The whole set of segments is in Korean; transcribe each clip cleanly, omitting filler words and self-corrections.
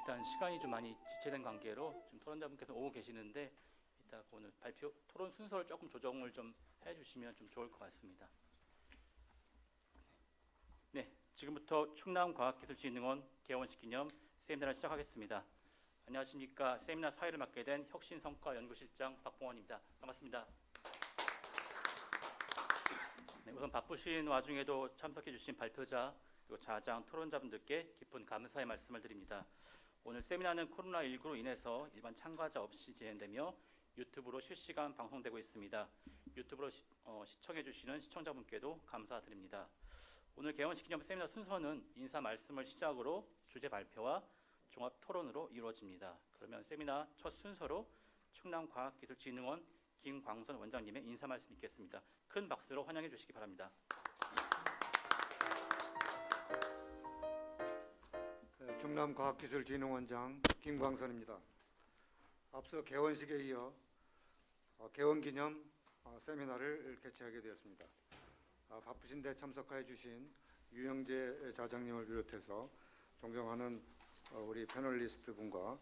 일단 시간이 좀 많이 지체된 관계로 지금 토론자분께서 오고 계시는데 이따 오늘 발표 토론 순서를 조금 조정을 좀 해주시면 좀 좋을 것 같습니다. 네, 지금부터 충남과학기술진흥원 개원식 기념 세미나를 시작하겠습니다. 안녕하십니까. 세미나 사회를 맡게 된 혁신성과연구실장 박봉원입니다. 반갑습니다. 네, 우선 바쁘신 와중에도 참석해 주신 발표자 그리고 좌장 토론자분들께 깊은 감사의 말씀을 드립니다. 오늘 세미나는 코로나19로 인해서 일반 참가자 없이 진행되며 유튜브로 실시간 방송되고 있습니다. 유튜브로 시청해 주시는 시청자분께도 감사드립니다. 오늘 개원식 기념 세미나 순서는 인사 말씀을 시작으로 주제 발표와 종합 토론으로 이루어집니다. 그러면 세미나 첫 순서로 충남과학기술진흥원 김광선 원장님의 인사 말씀 있겠습니다. 큰 박수로 환영해 주시기 바랍니다. 충남과학기술진흥원장 김광선입니다. 앞서 개원식에 이어 개원기념 세미나를 개최하게 되었습니다. 바쁘신데 참석해 주신 유영재 좌장님을 비롯해서 존경하는 우리 패널리스트 분과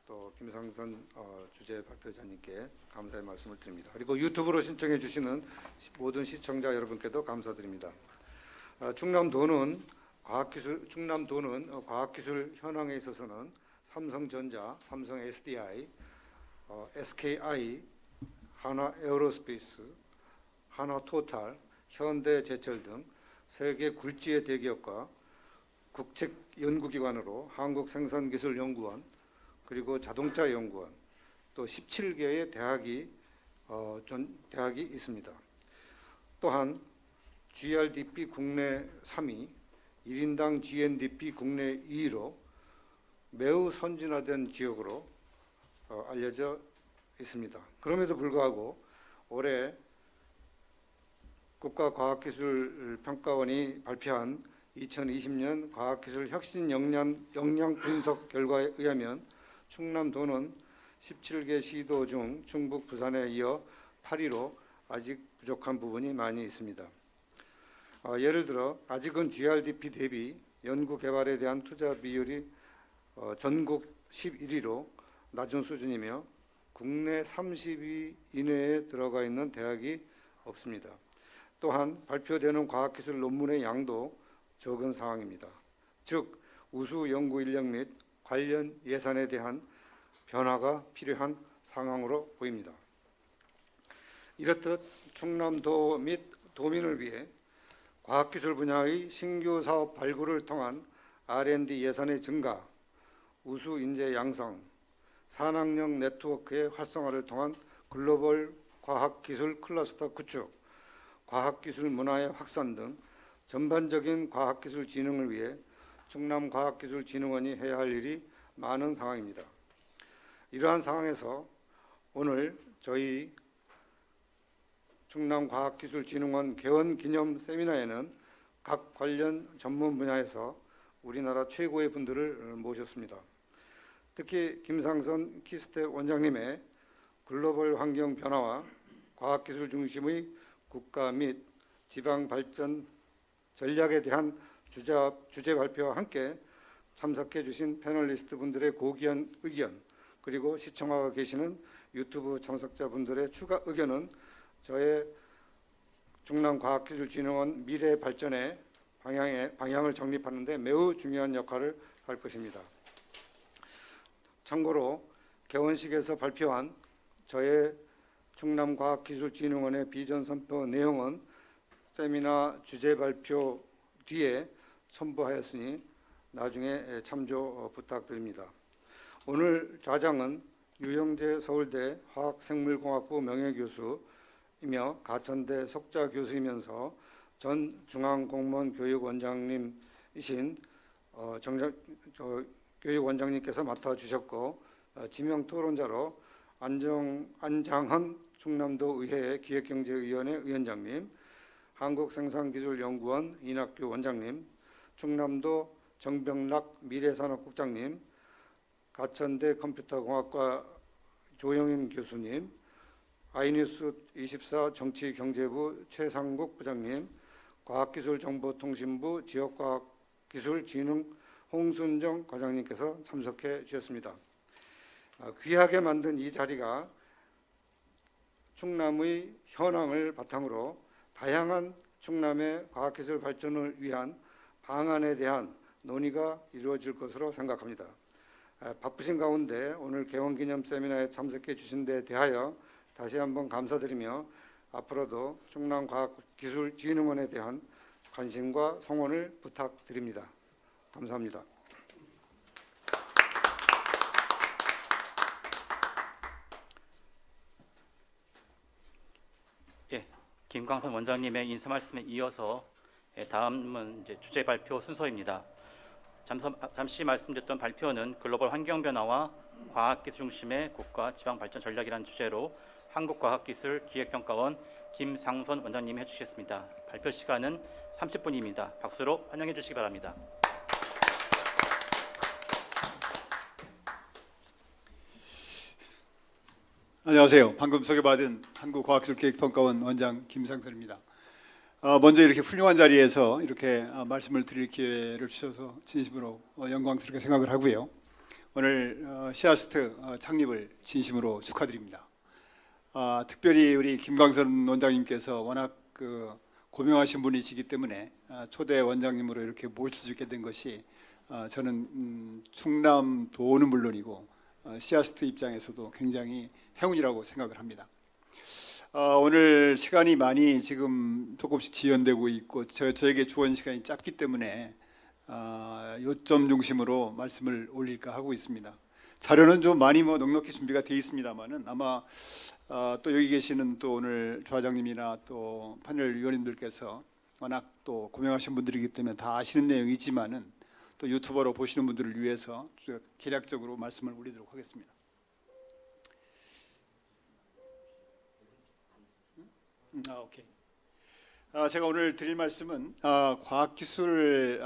또 김상선 주재 발표자님께 감사의 말씀을 드립니다. 그리고 유튜브로 신청해 주시는 모든 시청자 여러분께도 감사드립니다. 충남도는 과학기술 현황에 있어서는 삼성전자, 삼성 SDI, SKI, 하나에어로스페이스, 하나토탈, 현대제철 등 세계 굴지의 대기업과 국책연구기관으로 한국생산기술연구원, 그리고 자동차연구원, 또 17개의 대학이 있습니다. 또한 GRDP 국내 3위, 1인당 GNDP 국내 2위로 매우 선진화된 지역으로 알려져 있습니다. 그럼에도 불구하고 올해 국가과학기술평가원이 발표한 2020년 과학기술 혁신 역량 분석 결과에 의하면 충남도는 17개 시도 중 충북, 부산에 이어 8위로 아직 부족한 부분이 많이 있습니다. 예를 들어 아직은 GRDP 대비 연구개발에 대한 투자 비율이 전국 11위로 낮은 수준이며 국내 30위 이내에 들어가 있는 대학이 없습니다. 또한 발표되는 과학기술 논문의 양도 적은 상황입니다. 즉 우수 연구 인력 및 관련 예산에 대한 변화가 필요한 상황으로 보입니다. 이렇듯 충남도 및 도민을 위해 과학기술 분야의 신규 사업 발굴을 통한 R&D 예산의 증가, 우수 인재 양성, 산학령 네트워크의 활성화를 통한 글로벌 과학기술 클러스터 구축, 과학기술 문화의 확산 등 전반적인 과학기술 진흥을 위해 충남과학기술진흥원이 해야 할 일이 많은 상황입니다. 이러한 상황에서 오늘 저희 충남과학기술진흥원 개원기념 세미나에는 각 관련 전문 분야에서 우리나라 최고의 분들을 모셨습니다. 특히 김상선 키스텍 원장님의 글로벌 환경 변화와 과학기술 중심의 국가 및 지방 발전 전략에 대한 주제 발표와 함께 참석해 주신 패널리스트 분들의 고귀한 의견, 그리고 시청하고 계시는 유튜브 참석자분들의 추가 의견은 저의 충남과학기술진흥원 미래 발전의 방향을 정립하는 데 매우 중요한 역할을 할 것입니다. 참고로 개원식에서 발표한 저의 충남과학기술진흥원의 비전 선포 내용은 세미나 주제 발표 뒤에 첨부하였으니 나중에 참조 부탁드립니다. 오늘 좌장은 유영재 서울대 화학생물공학부 명예교수이며 가천대 석좌 교수이면서 전 중앙공무원교육원장님이신 교육원장님께서 맡아주셨고 지명 토론자로 안장헌 충남도 의회 기획경제위원회 위원장님, 한국생산기술연구원 이낙규 원장님, 충남도 정병락 미래산업국장님, 가천대 컴퓨터공학과 조영임 교수님, 아이뉴스24 정치경제부 최상국 부장님, 과학기술정보통신부 지역과학기술진흥 홍순정 과장님께서 참석해 주셨습니다. 귀하게 만든 이 자리가 충남의 현황을 바탕으로 다양한 충남의 과학기술 발전을 위한 방안에 대한 논의가 이루어질 것으로 생각합니다. 바쁘신 가운데 오늘 개원기념 세미나에 참석해 주신 데 대하여 다시 한번 감사드리며 앞으로도 충남과학기술진흥원에 대한 관심과 성원을 부탁드립니다. 감사합니다. 김광선 원장님의 인사 말씀에 이어서 다음은 이제 주제 발표 순서입니다. 잠시 말씀드렸던 발표는 글로벌 환경 변화와 과학기술 중심의 국가 지방 발전 전략이라는 주제로 한국과학기술기획평가원 김상선 원장님이 해주시겠습니다. 발표 시간은 30분입니다. 박수로 환영해 주시기 바랍니다. 안녕하세요. 방금 소개받은 한국과학기술기획평가원 원장 김상선입니다. 먼저 이렇게 훌륭한 자리에서 이렇게 말씀을 드릴 기회를 주셔서 진심으로 영광스럽게 생각을 하고요. 오늘 시아스트 창립을 진심으로 축하드립니다. 특별히 우리 김광선 원장님께서 워낙 고명하신 분이시기 때문에 초대 원장님으로 이렇게 모실 수 있게 된 것이 저는 충남도는 물론이고 시아스트 입장에서도 굉장히 행운이라고 생각을 합니다. 오늘 시간이 많이 지금 조금씩 지연되고 있고 저에게 주어진 시간이 짧기 때문에 요점 중심으로 말씀을 올릴까 하고 있습니다. 자료는 좀 많이 넉넉히 준비가 되어 있습니다만은 아마 또 여기 계시는 또 오늘 조화장님이나 또 패널 위원님들께서 워낙 또 고명하신 분들이기 때문에 다 아시는 내용이지만은 또 유튜버로 보시는 분들을 위해서 개략적으로 말씀을 올리도록 하겠습니다. 오케이. 제가 오늘 드릴 말씀은 과학기술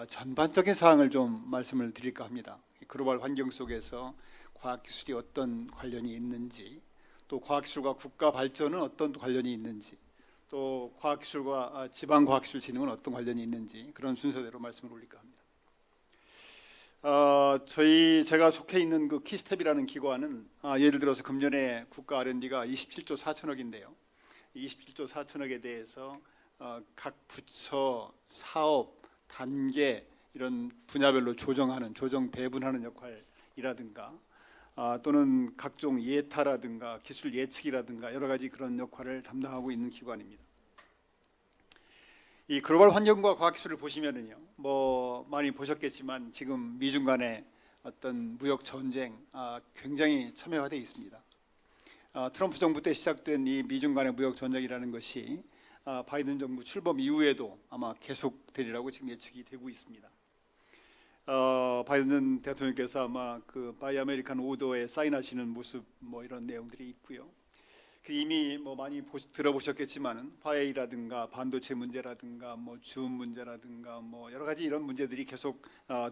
전반적인 사항을 좀 말씀을 드릴까 합니다. 글로벌 환경 속에서 과학기술이 어떤 관련이 있는지, 또 과학기술과 국가 발전은 어떤 관련이 있는지, 또 과학기술과 지방과학기술진흥은 어떤 관련이 있는지 그런 순서대로 말씀을 올릴까 합니다. 제가 속해 있는 그 키스텝이라는 기관은 예를 들어서 금년에 국가 R&D가 27조 4천억인데요. 27조 4천억에 대해서 각 부처, 사업, 단계 이런 분야별로 조정 배분하는 역할이라든가 또는 각종 예타라든가 기술 예측이라든가 여러 가지 그런 역할을 담당하고 있는 기관입니다. 이 글로벌 환경과 과학기술을 보시면은요, 많이 보셨겠지만 지금 미중 간의 어떤 무역 전쟁 굉장히 첨예화되어 있습니다. 트럼프 정부 때 시작된 이 미중 간의 무역 전쟁이라는 것이 바이든 정부 출범 이후에도 아마 계속되리라고 지금 예측이 되고 있습니다. 바이든 대통령께서 아마 그 바이 아메리칸 오더에 사인하시는 모습 이런 내용들이 있고요. 이미 많이 들어보셨겠지만은 화웨이라든가 반도체 문제라든가 줌 문제라든가 여러 가지 이런 문제들이 계속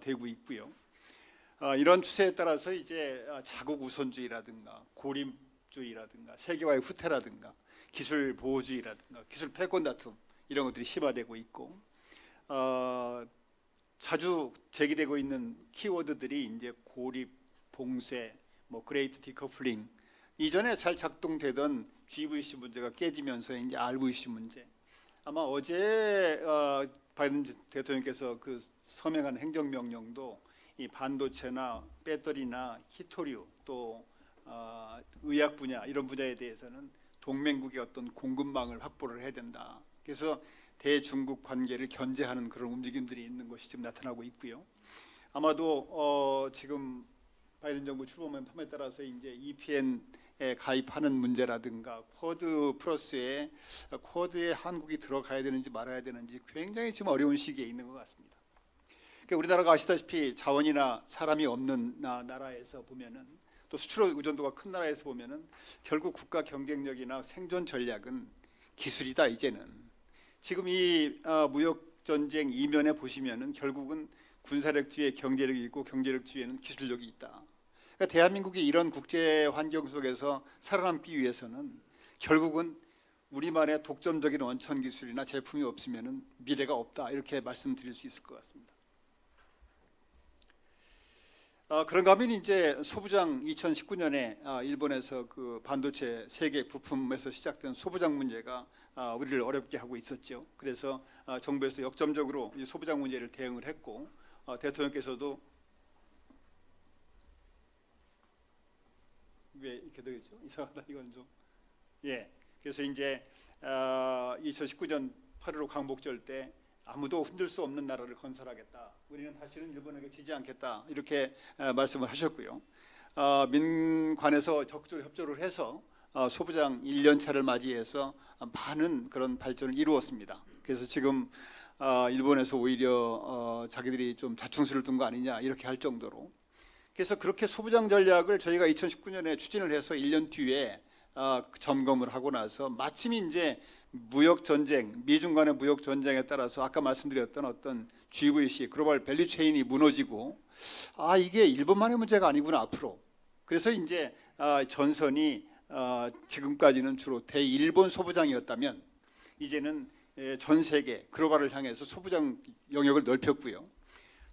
되고 있고요. 이런 추세에 따라서 이제 자국 우선주의라든가 고립주의라든가 세계화의 후퇴라든가 기술 보호주의라든가 기술 패권 다툼 이런 것들이 심화되고 있고 자주 제기되고 있는 키워드들이 이제 고립, 봉쇄, 그레이트 디커플링 이전에 잘 작동되던 GVC 문제가 깨지면서 이제 RVC 문제. 아마 어제 바이든 대통령께서 그 서명한 행정명령도 이 반도체나 배터리나 히토류 또 의약 분야 이런 분야에 대해서는 동맹국의 어떤 공급망을 확보를 해야 된다. 그래서 대중국 관계를 견제하는 그런 움직임들이 있는 것이 지금 나타나고 있고요. 아마도 지금 바이든 정부 출범에 따라서 이제 EPN에 가입하는 문제라든가 쿼드에 한국이 들어가야 되는지 말아야 되는지 굉장히 지금 어려운 시기에 있는 것 같습니다. 그러니까 우리나라가 아시다시피 자원이나 사람이 없는 나라에서 보면은 또 수출 의존도가 큰 나라에서 보면은 결국 국가 경쟁력이나 생존 전략은 기술이다. 이제는 지금 이 무역 전쟁 이면에 보시면은 결국은 군사력 뒤에 경제력이 있고 경제력 뒤에는 기술력이 있다. 그러니까 대한민국이 이런 국제 환경 속에서 살아남기 위해서는 결국은 우리만의 독점적인 원천 기술이나 제품이 없으면은 미래가 없다. 이렇게 말씀드릴 수 있을 것 같습니다. 그런가 하면 이제 소부장 2019년에 일본에서 그 반도체 세계 부품에서 시작된 소부장 문제가 우리를 어렵게 하고 있었죠. 그래서 정부에서 역점적으로 이 소부장 문제를 대응을 했고 대통령께서도 왜 이렇게 되겠죠? 이상하다 이건 좀 예. 그래서 이제 2019년 8.15 광복절 때 아무도 흔들 수 없는 나라를 건설하겠다. 우리는 다시는 일본에게 지지 않겠다. 이렇게 말씀을 하셨고요. 민관에서 적극적으로 협조를 해서 소부장 1년차를 맞이해서 많은 그런 발전을 이루었습니다. 그래서 지금 일본에서 오히려 자기들이 좀 자충수를 둔 거 아니냐 이렇게 할 정도로. 그래서 그렇게 소부장 전략을 저희가 2019년에 추진을 해서 1년 뒤에 점검을 하고 나서 마침 이제 무역 전쟁, 미중 간의 무역 전쟁에 따라서 아까 말씀드렸던 어떤 GVC 글로벌 밸류 체인이 무너지고 이게 일본만의 문제가 아니구나 앞으로. 그래서 이제 전선이 지금까지는 주로 대일본 소부장이었다면 이제는 전 세계 글로벌을 향해서 소부장 영역을 넓혔고요.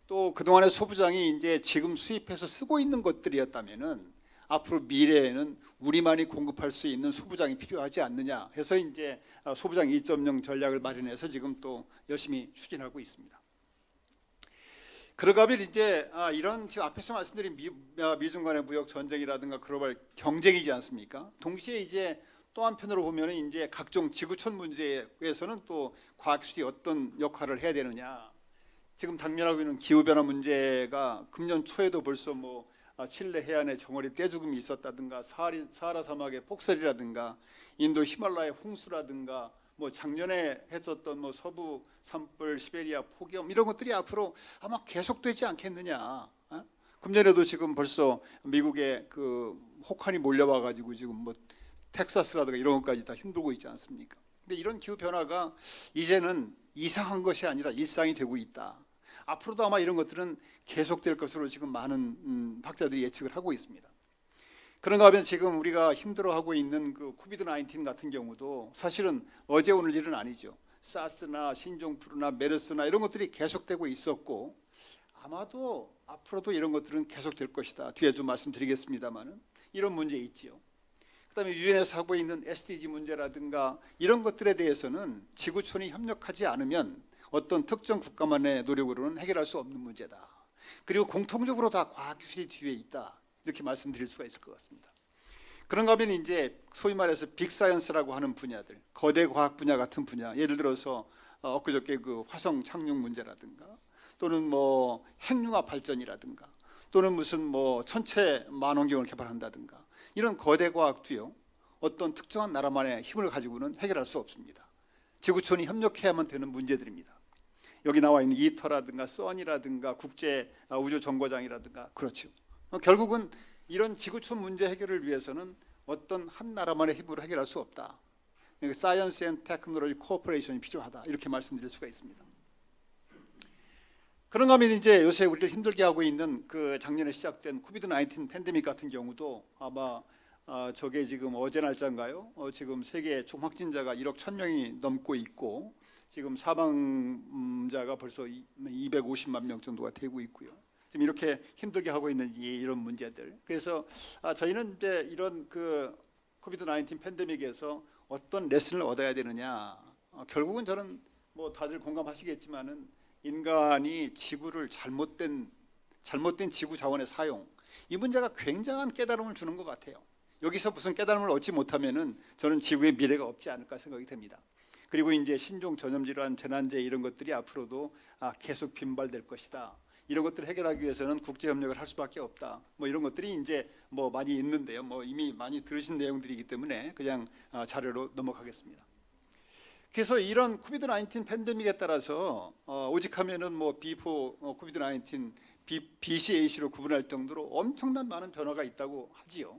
또 그동안의 소부장이 이제 지금 수입해서 쓰고 있는 것들이었다면은 앞으로 미래에는 우리만이 공급할 수 있는 소부장이 필요하지 않느냐 해서 이제 소부장 2.0 전략을 마련해서 지금 또 열심히 추진하고 있습니다. 그러가 보면 이제 이런 지금 앞에서 말씀드린 미중 간의 무역 전쟁이라든가 글로벌 경쟁이지 않습니까? 동시에 이제 또 한편으로 보면은 이제 각종 지구촌 문제에서는 또 과학기술이 어떤 역할을 해야 되느냐. 지금 당면하고 있는 기후 변화 문제가 금년 초에도 벌써 뭐 칠레 해안에 정월이 떼죽음이 있었다든가 사하라 사막의 폭설이라든가 인도 히말라야 홍수라든가 뭐 작년에 했었던 뭐 서부 산불, 시베리아 폭염 이런 것들이 앞으로 아마 계속되지 않겠느냐. 금년에도 지금 벌써 미국에 그 혹한이 몰려와 가지고 지금 뭐 텍사스라든가 이런 것까지 다 힘들고 있지 않습니까? 근데 이런 기후 변화가 이제는 이상한 것이 아니라 일상이 되고 있다. 앞으로도 아마 이런 것들은 계속될 것으로 지금 많은 학자들이 예측을 하고 있습니다. 그런가 하면 지금 우리가 힘들어하고 있는 그 코비드 19 같은 경우도 사실은 어제 오늘 일은 아니죠. 사스나 신종플루나 메르스나 이런 것들이 계속되고 있었고 아마도 앞으로도 이런 것들은 계속될 것이다. 뒤에 좀 말씀드리겠습니다만은 이런 문제 있지요. 그다음에 유엔에서 하고 있는 SDG 문제라든가 이런 것들에 대해서는 지구촌이 협력하지 않으면 어떤 특정 국가만의 노력으로는 해결할 수 없는 문제다. 그리고 공통적으로 다 과학기술이 뒤에 있다. 이렇게 말씀드릴 수가 있을 것 같습니다. 그런가 하면 이제 소위 말해서 빅사이언스라고 하는 분야들, 거대 과학 분야 같은 분야, 예를 들어서 엊그저께 그 화성 착륙 문제라든가 또는 뭐 핵융합 발전이라든가 또는 무슨 뭐 천체 만원경을 개발한다든가 이런 거대 과학도요 어떤 특정한 나라만의 힘을 가지고는 해결할 수 없습니다. 지구촌이 협력해야만 되는 문제들입니다. 여기 나와 있는 이터라든가 써니라든가 국제 우주 정거장이라든가 그렇죠. 결국은 이런 지구촌 문제 해결을 위해서는 어떤 한 나라만의 힘으로 해결할 수 없다. 사이언스 앤 테크놀로지 코퍼레이션이 필요하다. 이렇게 말씀드릴 수가 있습니다. 그런가 하면 이제 요새 우리를 힘들게 하고 있는 그 작년에 시작된 코비드 19 팬데믹 같은 경우도 아마 저게 지금 어제 날짜인가요? 지금 세계 총 확진자가 1억 1,000명이 넘고 있고 지금 사망자가 벌써 250만 명 정도가 되고 있고요. 지금 이렇게 힘들게 하고 있는 이런 문제들. 그래서 저희는 이제 이런 그 코비드 19 팬데믹에서 어떤 레슨을 얻어야 되느냐. 결국은 저는 뭐 다들 공감하시겠지만은 인간이 지구를 잘못된 지구 자원의 사용 이 문제가 굉장한 깨달음을 주는 것 같아요. 여기서 무슨 깨달음을 얻지 못하면은 저는 지구의 미래가 없지 않을까 생각이 됩니다. 그리고 이제 신종 전염질환, 재난재 이런 것들이 앞으로도 계속 빈발될 것이다. 이런 것들을 해결하기 위해서는 국제 협력을 할 수밖에 없다. 뭐 이런 것들이 이제 뭐 많이 있는데요. 뭐 이미 많이 들으신 내용들이기 때문에 그냥 자료로 넘어가겠습니다. 그래서 이런 코비드 19 팬데믹에 따라서 오직하면은 뭐 비포 코비드 19 BCAC로 구분할 정도로 엄청난 많은 변화가 있다고 하지요.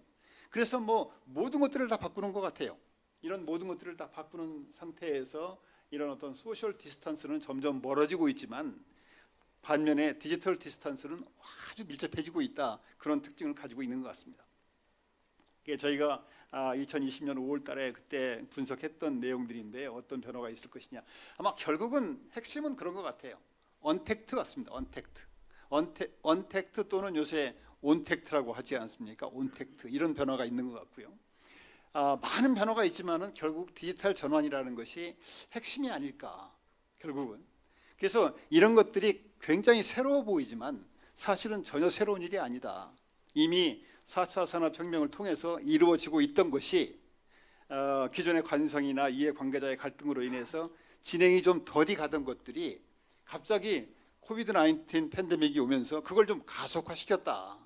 그래서 뭐 모든 것들을 다 바꾸는 것 같아요. 이런 모든 것들을 다 바꾸는 상태에서 이런 어떤 소셜 디스턴스는 점점 멀어지고 있지만 반면에 디지털 디스턴스는 아주 밀접해지고 있다. 그런 특징을 가지고 있는 것 같습니다. 저희가 2020년 5월 달에 그때 분석했던 내용들인데 어떤 변화가 있을 것이냐. 아마 결국은 핵심은 그런 것 같아요. 언택트 같습니다. 언택트. 언택트 또는 요새 온택트라고 하지 않습니까? 온택트 이런 변화가 있는 것 같고요. 많은 변화가 있지만은 결국 디지털 전환이라는 것이 핵심이 아닐까 결국은. 그래서 이런 것들이 굉장히 새로워 보이지만 사실은 전혀 새로운 일이 아니다. 이미 4차 산업혁명을 통해서 이루어지고 있던 것이 기존의 관성이나 이해관계자의 갈등으로 인해서 진행이 좀 더디 가던 것들이 갑자기 코비드-19 팬데믹이 오면서 그걸 좀 가속화시켰다.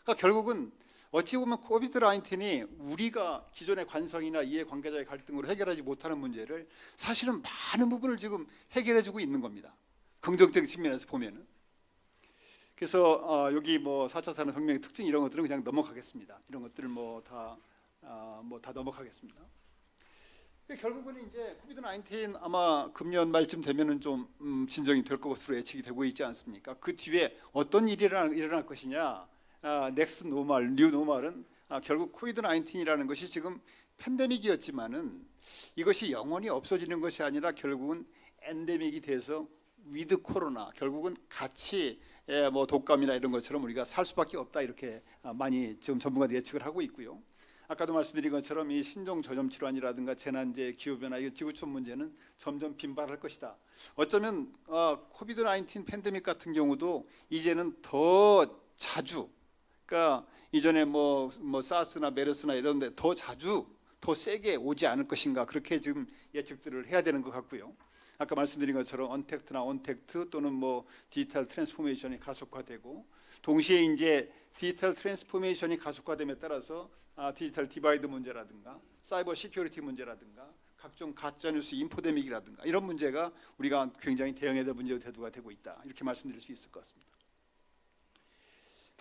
그러니까 결국은 어찌 보면 코비드-19이 우리가 기존의 관성이나 이해관계자의 갈등으로 해결하지 못하는 문제를 사실은 많은 부분을 지금 해결해주고 있는 겁니다. 긍정적인 측면에서 보면은. 그래서 여기 뭐 4차 산업혁명의 특징 이런 것들은 그냥 넘어가겠습니다. 이런 것들을 다 넘어가겠습니다. 결국은 이제 코비드-19 아마 금년 말쯤 되면은 좀 진정이 될 것으로 예측이 되고 있지 않습니까? 그 뒤에 어떤 일이 일어날 것이냐? 넥스트 노멀, 뉴 노멀은 결국 코비드-19이라는 것이 지금 팬데믹이었지만은 이것이 영원히 없어지는 것이 아니라 결국은 엔데믹이 돼서 위드 코로나, 결국은 같이 뭐 독감이나 이런 것처럼 우리가 살 수밖에 없다 이렇게 많이 지금 전문가들이 예측을 하고 있고요. 아까도 말씀드린 것처럼 이 신종 전염 질환이라든가 재난재, 기후변화, 이 지구촌 문제는 점점 빈발할 것이다. 어쩌면 코비드-19 팬데믹 같은 경우도 이제는 더 자주, 그러니까 이전에 뭐 사스나 메르스나 이런데 더 자주, 더 세게 오지 않을 것인가 그렇게 지금 예측들을 해야 되는 것 같고요. 아까 말씀드린 것처럼 언택트나 온택트 또는 뭐 디지털 트랜스포메이션이 가속화되고 동시에 이제 디지털 트랜스포메이션이 가속화됨에 따라서 디지털 디바이드 문제라든가 사이버 시큐리티 문제라든가 각종 가짜뉴스 인포데믹이라든가 이런 문제가 우리가 굉장히 대응해야 될 문제로 대두가 되고 있다 이렇게 말씀드릴 수 있을 것 같습니다.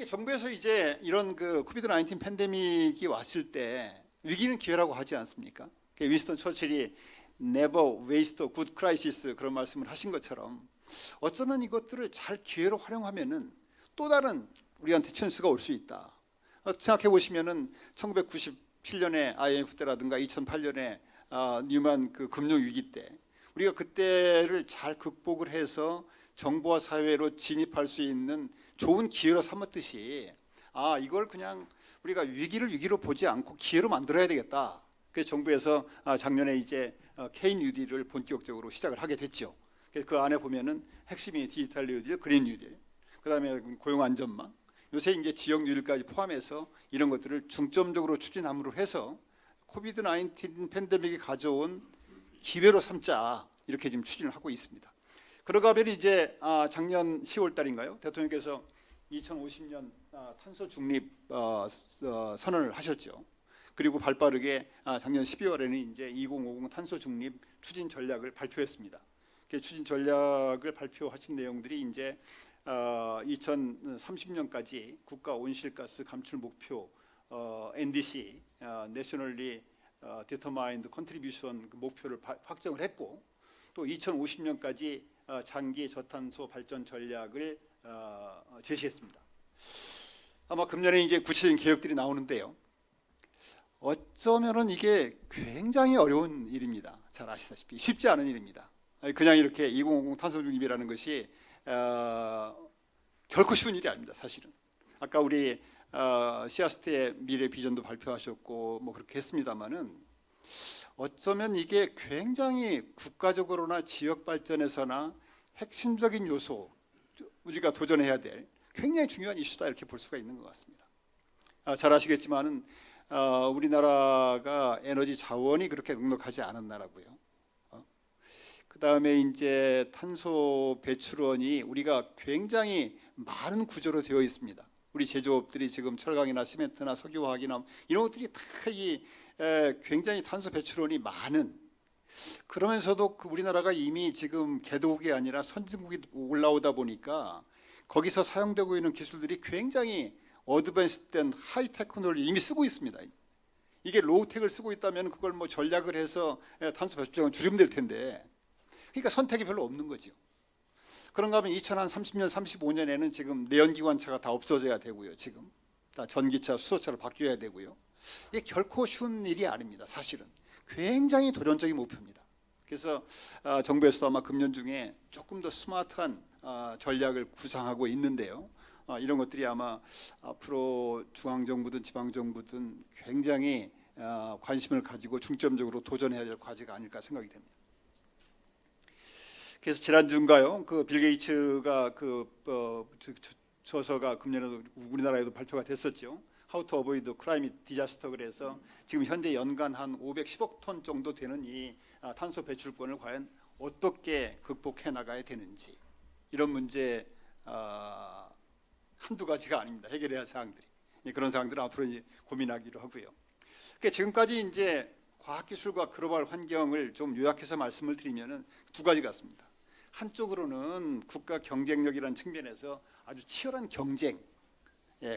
정부에서 이제 이런 그 코비드-19 팬데믹이 왔을 때 위기는 기회라고 하지 않습니까? 윈스턴 처칠이 Never waste a good crisis 그런 말씀을 하신 것처럼 어쩌면 이것들을 잘 기회로 활용하면은 또 다른 우리한테 찬스가 올 수 있다. 생각해 보시면은 1997년에 IMF 때라든가 2008년에 뉴만 그 금융 위기 때 우리가 그때를 잘 극복을 해서 정부와 사회로 진입할 수 있는 좋은 기회로 삼았듯이 이걸 그냥 우리가 위기로 보지 않고 기회로 만들어야 되겠다. 그래서 정부에서 작년에 이제 K 뉴딜을 본격적으로 시작을 하게 됐죠. 그 안에 보면은 핵심이 디지털 뉴딜, 그린 뉴딜, 그다음에 고용 안전망, 요새 이제 지역 뉴딜까지 포함해서 이런 것들을 중점적으로 추진함으로 해서 코비드-19 팬데믹이 가져온 기회로 삼자 이렇게 지금 추진을 하고 있습니다. 그러고 하면 이제 작년 10월 달인가요? 대통령께서 2050년 탄소 중립 선언을 하셨죠. 그리고 발빠르게 작년 12월에는 이제 2050 탄소 중립 추진 전략을 발표했습니다. 그 추진 전략을 발표하신 내용들이 이제 2030년까지 국가 온실가스 감축 목표 NDC Nationally Determined Contribution 목표를 확정을 했고 또 2050년까지 장기 저탄소 발전 전략을 제시했습니다. 아마 금년에 이제 구체적인 계획들이 나오는데요. 어쩌면은 이게 굉장히 어려운 일입니다. 잘 아시다시피 쉽지 않은 일입니다. 그냥 이렇게 2050 탄소 중립이라는 것이 결코 쉬운 일이 아닙니다. 사실은 아까 우리 시아스트의 미래 비전도 발표하셨고 뭐 그렇게 했습니다만은 어쩌면 이게 굉장히 국가적으로나 지역 발전에서나 핵심적인 요소 우리가 도전해야 될 굉장히 중요한 이슈다 이렇게 볼 수가 있는 것 같습니다. 잘 아시겠지만은 우리나라가 에너지 자원이 그렇게 넉넉하지 않은 나라고요. 그 다음에 이제 탄소 배출원이 우리가 굉장히 많은 구조로 되어 있습니다. 우리 제조업들이 지금 철강이나 시멘트나 석유화학이나 이런 것들이 다 굉장히 탄소 배출원이 많은 그러면서도 우리나라가 이미 지금 개도국이 아니라 선진국이 올라오다 보니까 거기서 사용되고 있는 기술들이 굉장히 어드밴스된 하이 테크놀로지 이미 쓰고 있습니다. 이게 로우텍을 쓰고 있다면 그걸 뭐 전략을 해서 탄소 배출량을 줄이면 될 텐데 그러니까 선택이 별로 없는 거죠. 그런가 하면 2030년, 35년에는 지금 내연기관차가 다 없어져야 되고요. 지금 다 전기차, 수소차로 바뀌어야 되고요. 이게 결코 쉬운 일이 아닙니다. 사실은 굉장히 도전적인 목표입니다. 그래서 정부에서도 아마 금년 중에 조금 더 스마트한 전략을 구상하고 있는데요. 이런 것들이 아마 앞으로 중앙정부든 지방정부든 굉장히 관심을 가지고 중점적으로 도전해야 될 과제가 아닐까 생각이 됩니다. 그래서 지난주인가요? 그 빌 게이츠가 저서가 금년에도 우리나라에도 발표가 됐었죠. How to avoid climate disaster. 그래서 지금 현재 연간 한 510억 톤 정도 되는 이 탄소 배출권을 과연 어떻게 극복해 나가야 되는지, 이런 문제 한두 가지가 아닙니다. 해결해야 할 사항들이. 그런 사항들을 앞으로 이제 고민하기로 하고요. 그러니까 지금까지 이제 과학기술과 글로벌 환경을 좀 요약해서 말씀을 드리면은 두 가지 같습니다. 한쪽으로는 국가 경쟁력이라는 측면에서 아주 치열한 경쟁,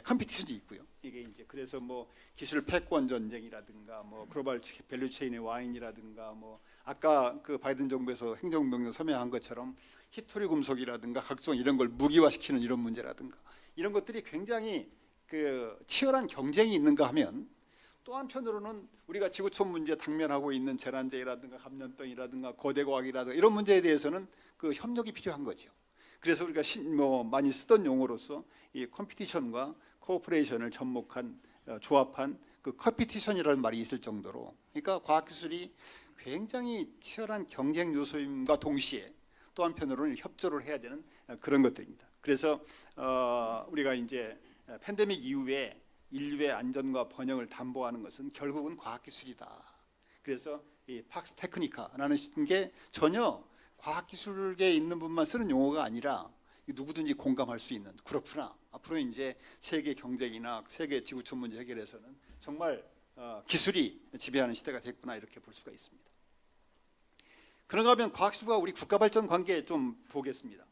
컴피티션이 있고요. 이게 이제 그래서 뭐 기술 패권 전쟁이라든가, 뭐 글로벌 밸류 체인의 와인이라든가, 뭐 아까 그 바이든 정부에서 행정명령 서명한 것처럼 히토리 금속이라든가 각종 이런 걸 무기화시키는 이런 문제라든가, 이런 것들이 굉장히 그 치열한 경쟁이 있는가 하면, 또 한편으로는 우리가 지구촌 문제 당면하고 있는 재난재해라든가 감염병이라든가 거대과학이라든가 이런 문제에 대해서는 그 협력이 필요한 거죠. 그래서 우리가 많이 쓰던 용어로서 이 컴피티션과 코오퍼레이션을 접목한 조합한 그 컴피티션이라는 말이 있을 정도로, 그러니까 과학기술이 굉장히 치열한 경쟁 요소임과 동시에 또 한편으로는 협조를 해야 되는 그런 것들입니다. 그래서 우리가 이제 팬데믹 이후에 인류의 안전과 번영을 담보하는 것은 결국은 과학기술이다. 그래서 이 팍스 테크니카라는 게 전혀 과학기술계에 있는 분만 쓰는 용어가 아니라 누구든지 공감할 수 있는, 그렇구나, 앞으로 이제 세계 경쟁이나 세계 지구촌 문제 해결에서는 정말 기술이 지배하는 시대가 됐구나, 이렇게 볼 수가 있습니다. 그런가 하면 과학기술과 우리 국가 발전 관계 좀 보겠습니다.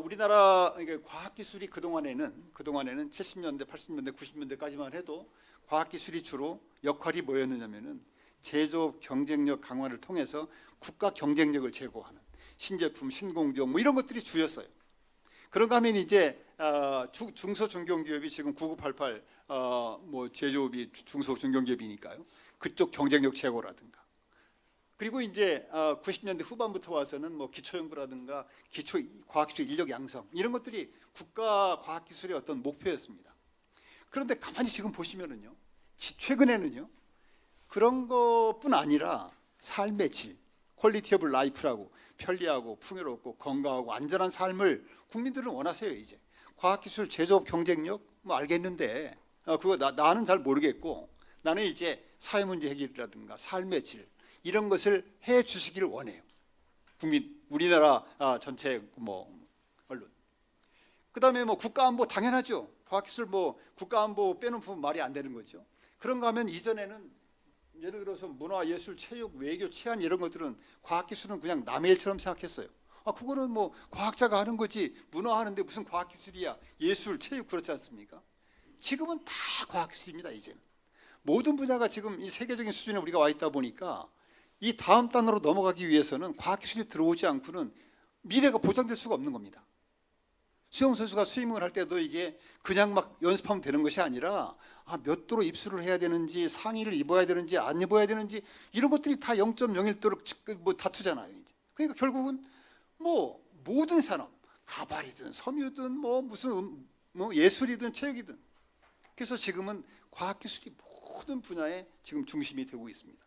우리나라 과학기술이 그동안에는 70년대, 80년대, 90년대까지만 해도 과학기술이 주로 역할이 뭐였느냐면은 제조업 경쟁력 강화를 통해서 국가 경쟁력을 제고하는 신제품, 신공정 뭐 이런 것들이 주였어요. 그런가 하면 이제 중소중견기업이 지금 9988 뭐 제조업이 중소중견기업이니까요. 그쪽 경쟁력 제고라든가, 그리고 이제 90년대 후반부터 와서는 뭐 기초연구라든가 기초 과학기술 인력 양성, 이런 것들이 국가 과학기술의 어떤 목표였습니다. 그런데 가만히 지금 보시면은요, 최근에는요, 그런 것뿐 아니라 삶의 질, 퀄리티 오브 라이프라고, 편리하고 풍요롭고 건강하고 안전한 삶을 국민들은 원하세요. 이제 과학기술 제조업 경쟁력 뭐 알겠는데 그거 나는 잘 모르겠고, 나는 이제 사회문제 해결이라든가 삶의 질, 이런 것을 해 주시기를 원해요. 우리나라 전체 뭐 언론. 그다음에 뭐 국가안보 당연하죠. 과학기술 뭐 국가안보 빼놓으면 말이 안 되는 거죠. 그런가 하면 이전에는 예를 들어서 문화, 예술, 체육, 외교, 치안 이런 것들은 과학기술은 그냥 남의 일처럼 생각했어요. 그거는 뭐 과학자가 하는 거지, 문화 하는데 무슨 과학기술이야, 예술, 체육, 그렇지 않습니까? 지금은 다 과학기술입니다. 이제는 모든 분야가 지금 이 세계적인 수준에 우리가 와 있다 보니까 이 다음 단으로 넘어가기 위해서는 과학기술이 들어오지 않고는 미래가 보장될 수가 없는 겁니다. 수영 선수가 스위밍을 할 때도 이게 그냥 막 연습하면 되는 것이 아니라 몇 도로 입수를 해야 되는지, 상의를 입어야 되는지 안 입어야 되는지, 이런 것들이 다 0.01도로 뭐 다투잖아요. 이제. 그러니까 결국은 뭐 모든 산업, 가발이든 섬유든 뭐 무슨 뭐 예술이든 체육이든, 그래서 지금은 과학기술이 모든 분야에 지금 중심이 되고 있습니다.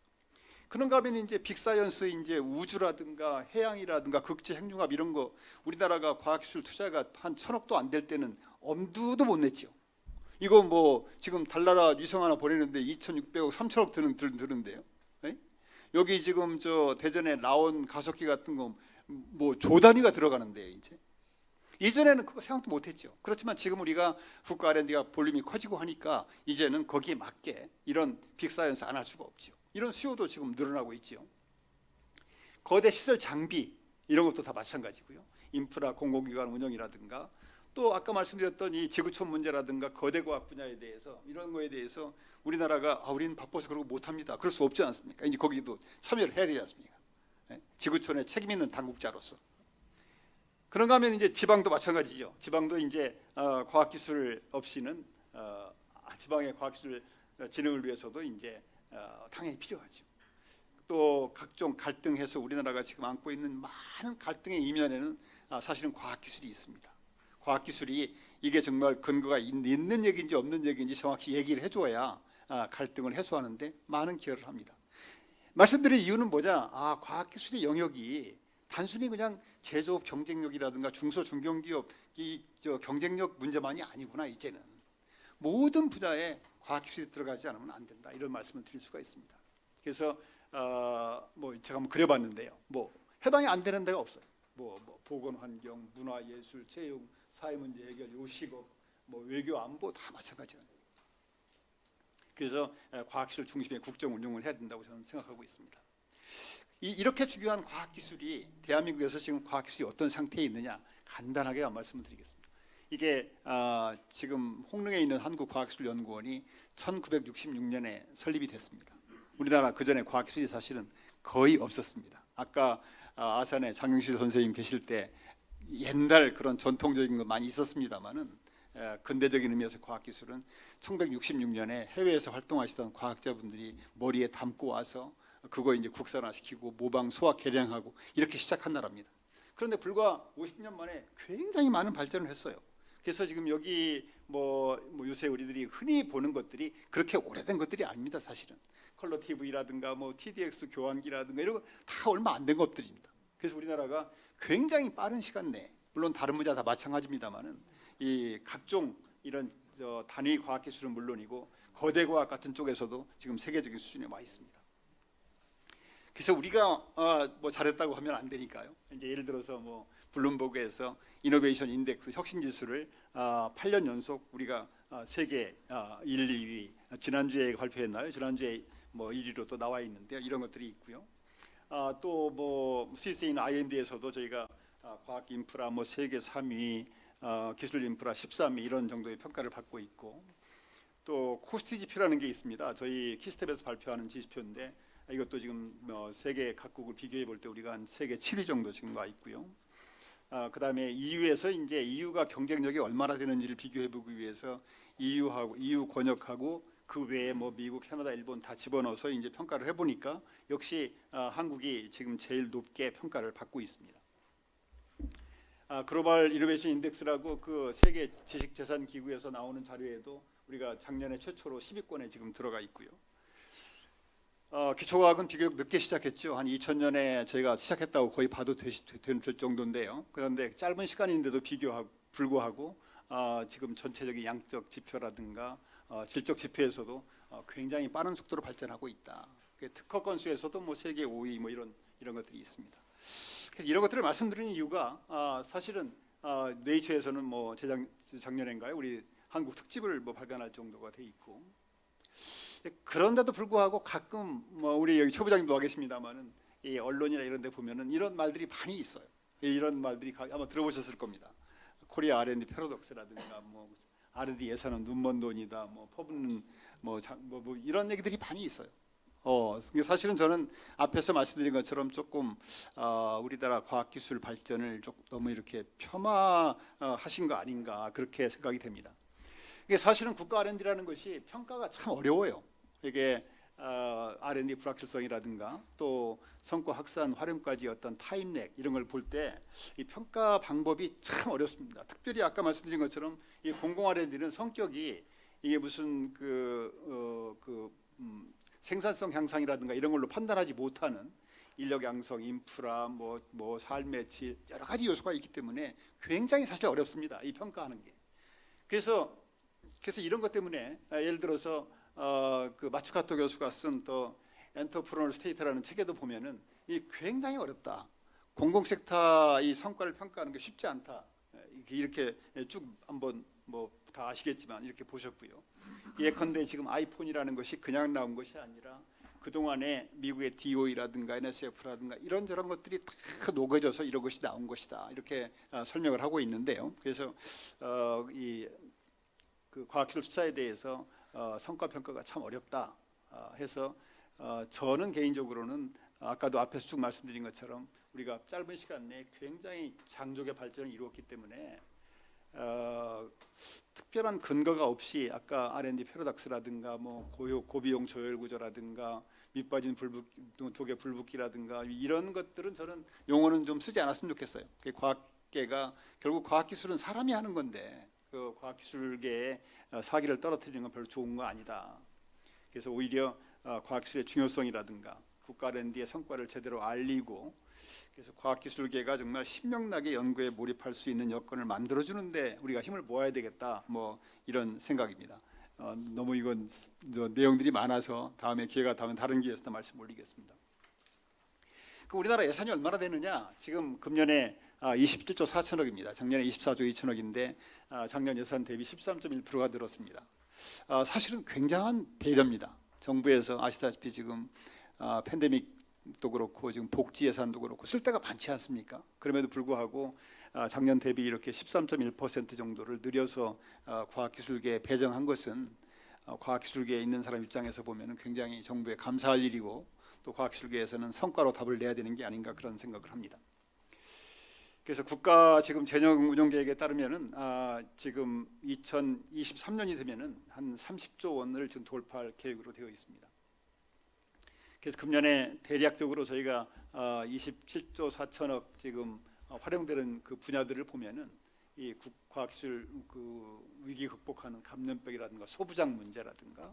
그런가 하면 이제 빅사이언스, 이제 우주라든가 해양이라든가 극지 핵융합 이런 거, 우리나라가 과학기술 투자가 한 1,000억도 안 될 때는 엄두도 못 냈죠. 이거 뭐 지금 달나라 위성 하나 보내는데 2,600억, 3,000억 드는데요. 네? 여기 지금 저 대전에 라온 가속기 같은 거 뭐 조 단위가 들어가는데 이제. 예전에는 그거 생각도 못했죠. 그렇지만 지금 우리가 국가 R&D가 볼륨이 커지고 하니까 이제는 거기에 맞게 이런 빅사이언스 안 할 수가 없죠. 이런 수요도 지금 늘어나고 있죠. 거대 시설 장비 이런 것도 다 마찬가지고요. 인프라, 공공기관 운영이라든가, 또 아까 말씀드렸던 이 지구촌 문제라든가 거대과학 분야에 대해서, 이런 거에 대해서 우리나라가 우리는 바빠서 그러고 못합니다, 그럴 수 없지 않습니까? 이제 거기도 참여를 해야 되지 않습니까? 지구촌에 책임 있는 당국자로서. 그런가 하면 이제 지방도 마찬가지죠. 지방도 이제 과학기술 없이는 지방의 과학기술 진흥을 위해서도 이제 당연히 필요하죠. 또 각종 갈등해서 우리나라가 지금 안고 있는 많은 갈등의 이면에는 사실은 과학기술이 있습니다. 과학기술이 이게 정말 근거가 있는 얘기인지 없는 얘기인지 정확히 얘기를 해줘야 갈등을 해소하는데 많은 기여를 합니다. 말씀드린 이유는 뭐냐? 과학기술의 영역이 단순히 그냥 제조업 경쟁력이라든가 중소 중견기업 경쟁력 문제만이 아니구나. 이제는 모든 분야에 과학기술이 들어가지 않으면 안 된다. 이런 말씀을 드릴 수가 있습니다. 그래서 뭐 제가 한번 그려봤는데요. 뭐 해당이 안 되는 데가 없어요. 뭐 보건환경, 문화예술, 채용, 사회문제 해결, 요식업, 뭐 외교, 안보 다 마찬가지예요. 그래서 과학기술 중심의 국정 운영을 해야 된다고 저는 생각하고 있습니다. 이렇게 중요한 과학기술이 대한민국에서 지금 과학기술이 어떤 상태에 있느냐 간단하게 말씀을 드리겠습니다. 이게 지금 홍릉에 있는 한국과학기술연구원이 1966년에 설립이 됐습니다. 우리나라 그 전에 과학기술이 사실은 거의 없었습니다. 아까 아산에 장영실 선생님 계실 때 옛날 그런 전통적인 거 많이 있었습니다만은 근대적인 의미에서 과학기술은 1966년에 해외에서 활동하시던 과학자분들이 머리에 담고 와서 그거 이제 국산화시키고 모방 소화 개량하고 이렇게 시작한 나라입니다. 그런데 불과 50년 만에 굉장히 많은 발전을 했어요. 그래서 지금 여기 뭐 요새 우리들이 흔히 보는 것들이 그렇게 오래된 것들이 아닙니다. 사실은 컬러 TV라든가 뭐 TDX 교환기라든가 이런 거 다 얼마 안 된 것들입니다. 그래서 우리나라가 굉장히 빠른 시간 내에 물론 다른 분야 다 마찬가지입니다만은 이 각종 이런 단위 과학기술은 물론이고 거대 과학 같은 쪽에서도 지금 세계적인 수준에 와 있습니다. 그래서 우리가 뭐 잘했다고 하면 안 되니까요. 이제 예를 들어서 뭐 블룸버그에서 이노베이션 인덱스 혁신 지수를 8년 연속 우리가 세계 1, 2위 지난주에 발표했나요? 지난주에 뭐 1위로 또 나와 있는데요. 이런 것들이 있고요. 또 뭐 스위스에 있는 IND에서도 저희가 과학 인프라 뭐 세계 3위, 기술 인프라 13위 이런 정도의 평가를 받고 있고 또 코스트 지표라는 게 있습니다. 저희 키스텝에서 발표하는 지표인데 이것도 지금 세계 각국을 비교해 볼 때 우리가 한 세계 7위 정도 지금 와 있고요. 그다음에 EU에서 이제 EU가 경쟁력이 얼마나 되는지를 비교해 보기 위해서 EU 권역하고 그 외에 뭐 미국, 캐나다, 일본 다 집어넣어서 이제 평가를 해보니까 역시 한국이 지금 제일 높게 평가를 받고 있습니다. 글로벌 이노베이션 인덱스라고 그 세계 지식재산 기구에서 나오는 자료에도 우리가 작년에 최초로 10위권에 지금 들어가 있고요. 기초과학은 비교적 늦게 시작했죠. 한 2000년에 저희가 시작했다고 거의 봐도 될 정도인데요. 그런데 짧은 시간인데도 불구하고 지금 전체적인 양적 지표라든가 질적 지표에서도 굉장히 빠른 속도로 발전하고 있다. 특허 건수에서도 뭐 세계 5위 뭐 이런 것들이 있습니다. 그래서 이런 것들을 말씀드리는 이유가 사실은 네이처에서는 뭐 작년인가요? 우리 한국 특집을 뭐 발간할 정도가 돼 있고 그런데도 불구하고 가끔 뭐 우리 여기 최 부장님도 와 계십니다만은 이 언론이나 이런 데 보면은 이런 말들이 많이 있어요. 이런 말들이 아마 들어보셨을 겁니다. 코리아 R&D 패러독스라든가 뭐 R&D 예산은 눈먼 돈이다. 뭐 퍼붓는 뭐 이런 얘기들이 많이 있어요. 사실은 저는 앞에서 말씀드린 것처럼 조금 우리나라 과학기술 발전을 조금 너무 이렇게 폄하하신 거 아닌가 그렇게 생각이 됩니다. 이게 사실은 국가 R&D라는 것이 평가가 참 어려워요. 이게 R&D 불확실성이라든가 또 성과 확산 활용까지 어떤 타임렉 이런 걸 볼 때 이 평가 방법이 참 어렵습니다. 특별히 아까 말씀드린 것처럼 이 공공 R&D는 성격이 이게 무슨 생산성 향상이라든가 이런 걸로 판단하지 못하는 인력 양성, 인프라, 뭐 삶의 질 여러 가지 요소가 있기 때문에 굉장히 사실 어렵습니다. 이 평가하는 게. 그래서 이런 것 때문에 예를 들어서 그 마츠카토 교수가 쓴 또 엔터프레너럴 스테이트라는 책에도 보면은 이 굉장히 어렵다. 공공섹터 이 성과를 평가하는 게 쉽지 않다. 이렇게 쭉 한번 뭐 다 아시겠지만 이렇게 보셨고요. 예컨대 지금 아이폰이라는 것이 그냥 나온 것이 아니라 그 동안에 미국의 DOE라든가 NSF라든가 이런저런 것들이 다 녹여져서 이런 것이 나온 것이다. 이렇게 설명을 하고 있는데요. 그래서 그 과학기술 투자에 대해서 성과 평가가 참 어렵다 해서 저는 개인적으로는 아까도 앞에서 쭉 말씀드린 것처럼 우리가 짧은 시간 내에 굉장히 장족의 발전을 이루었기 때문에 특별한 근거가 없이 아까 R&D 패러닥스라든가 뭐 고비용 조율 구조라든가 밑빠진 독의 불붙기라든가 이런 것들은 저는 용어는 좀 쓰지 않았으면 좋겠어요. 과학 과학계가 결국 과학기술은 사람이 하는 건데 그 과학기술계의 사기를 떨어뜨리는 건 별로 좋은 거 아니다. 그래서 오히려 과학기술의 중요성이라든가 국가 R&D의 성과를 제대로 알리고 그래서 과학기술계가 정말 신명나게 연구에 몰입할 수 있는 여건을 만들어주는데 우리가 힘을 모아야 되겠다. 뭐 이런 생각입니다. 너무 이건 내용들이 많아서 다음에 기회가 되면 다른 기회에서 말씀 올리겠습니다. 그 우리나라 예산이 얼마나 되느냐? 지금 금년에 27조 4천억입니다. 작년에 24조 2천억인데 작년 예산 대비 13.1%가 늘었습니다. 사실은 굉장한 배려입니다. 정부에서 아시다시피 지금 팬데믹도 그렇고 지금 복지 예산도 그렇고 쓸 데가 많지 않습니까? 그럼에도 불구하고 작년 대비 이렇게 13.1% 정도를 늘려서 과학기술계에 배정한 것은 과학기술계에 있는 사람 입장에서 보면 굉장히 정부에 감사할 일이고 또 과학기술계에서는 성과로 답을 내야 되는 게 아닌가 그런 생각을 합니다. 그래서 국가 지금 재정 운영 계획에 따르면은 지금 2023년이 되면은 한 30조 원을 지금 돌파할 계획으로 되어 있습니다. 그래서 금년에 대략적으로 저희가 27조 4천억 지금 활용되는 그 분야들을 보면은 이 과학기술 그 위기 극복하는 감염병이라든가 소부장 문제라든가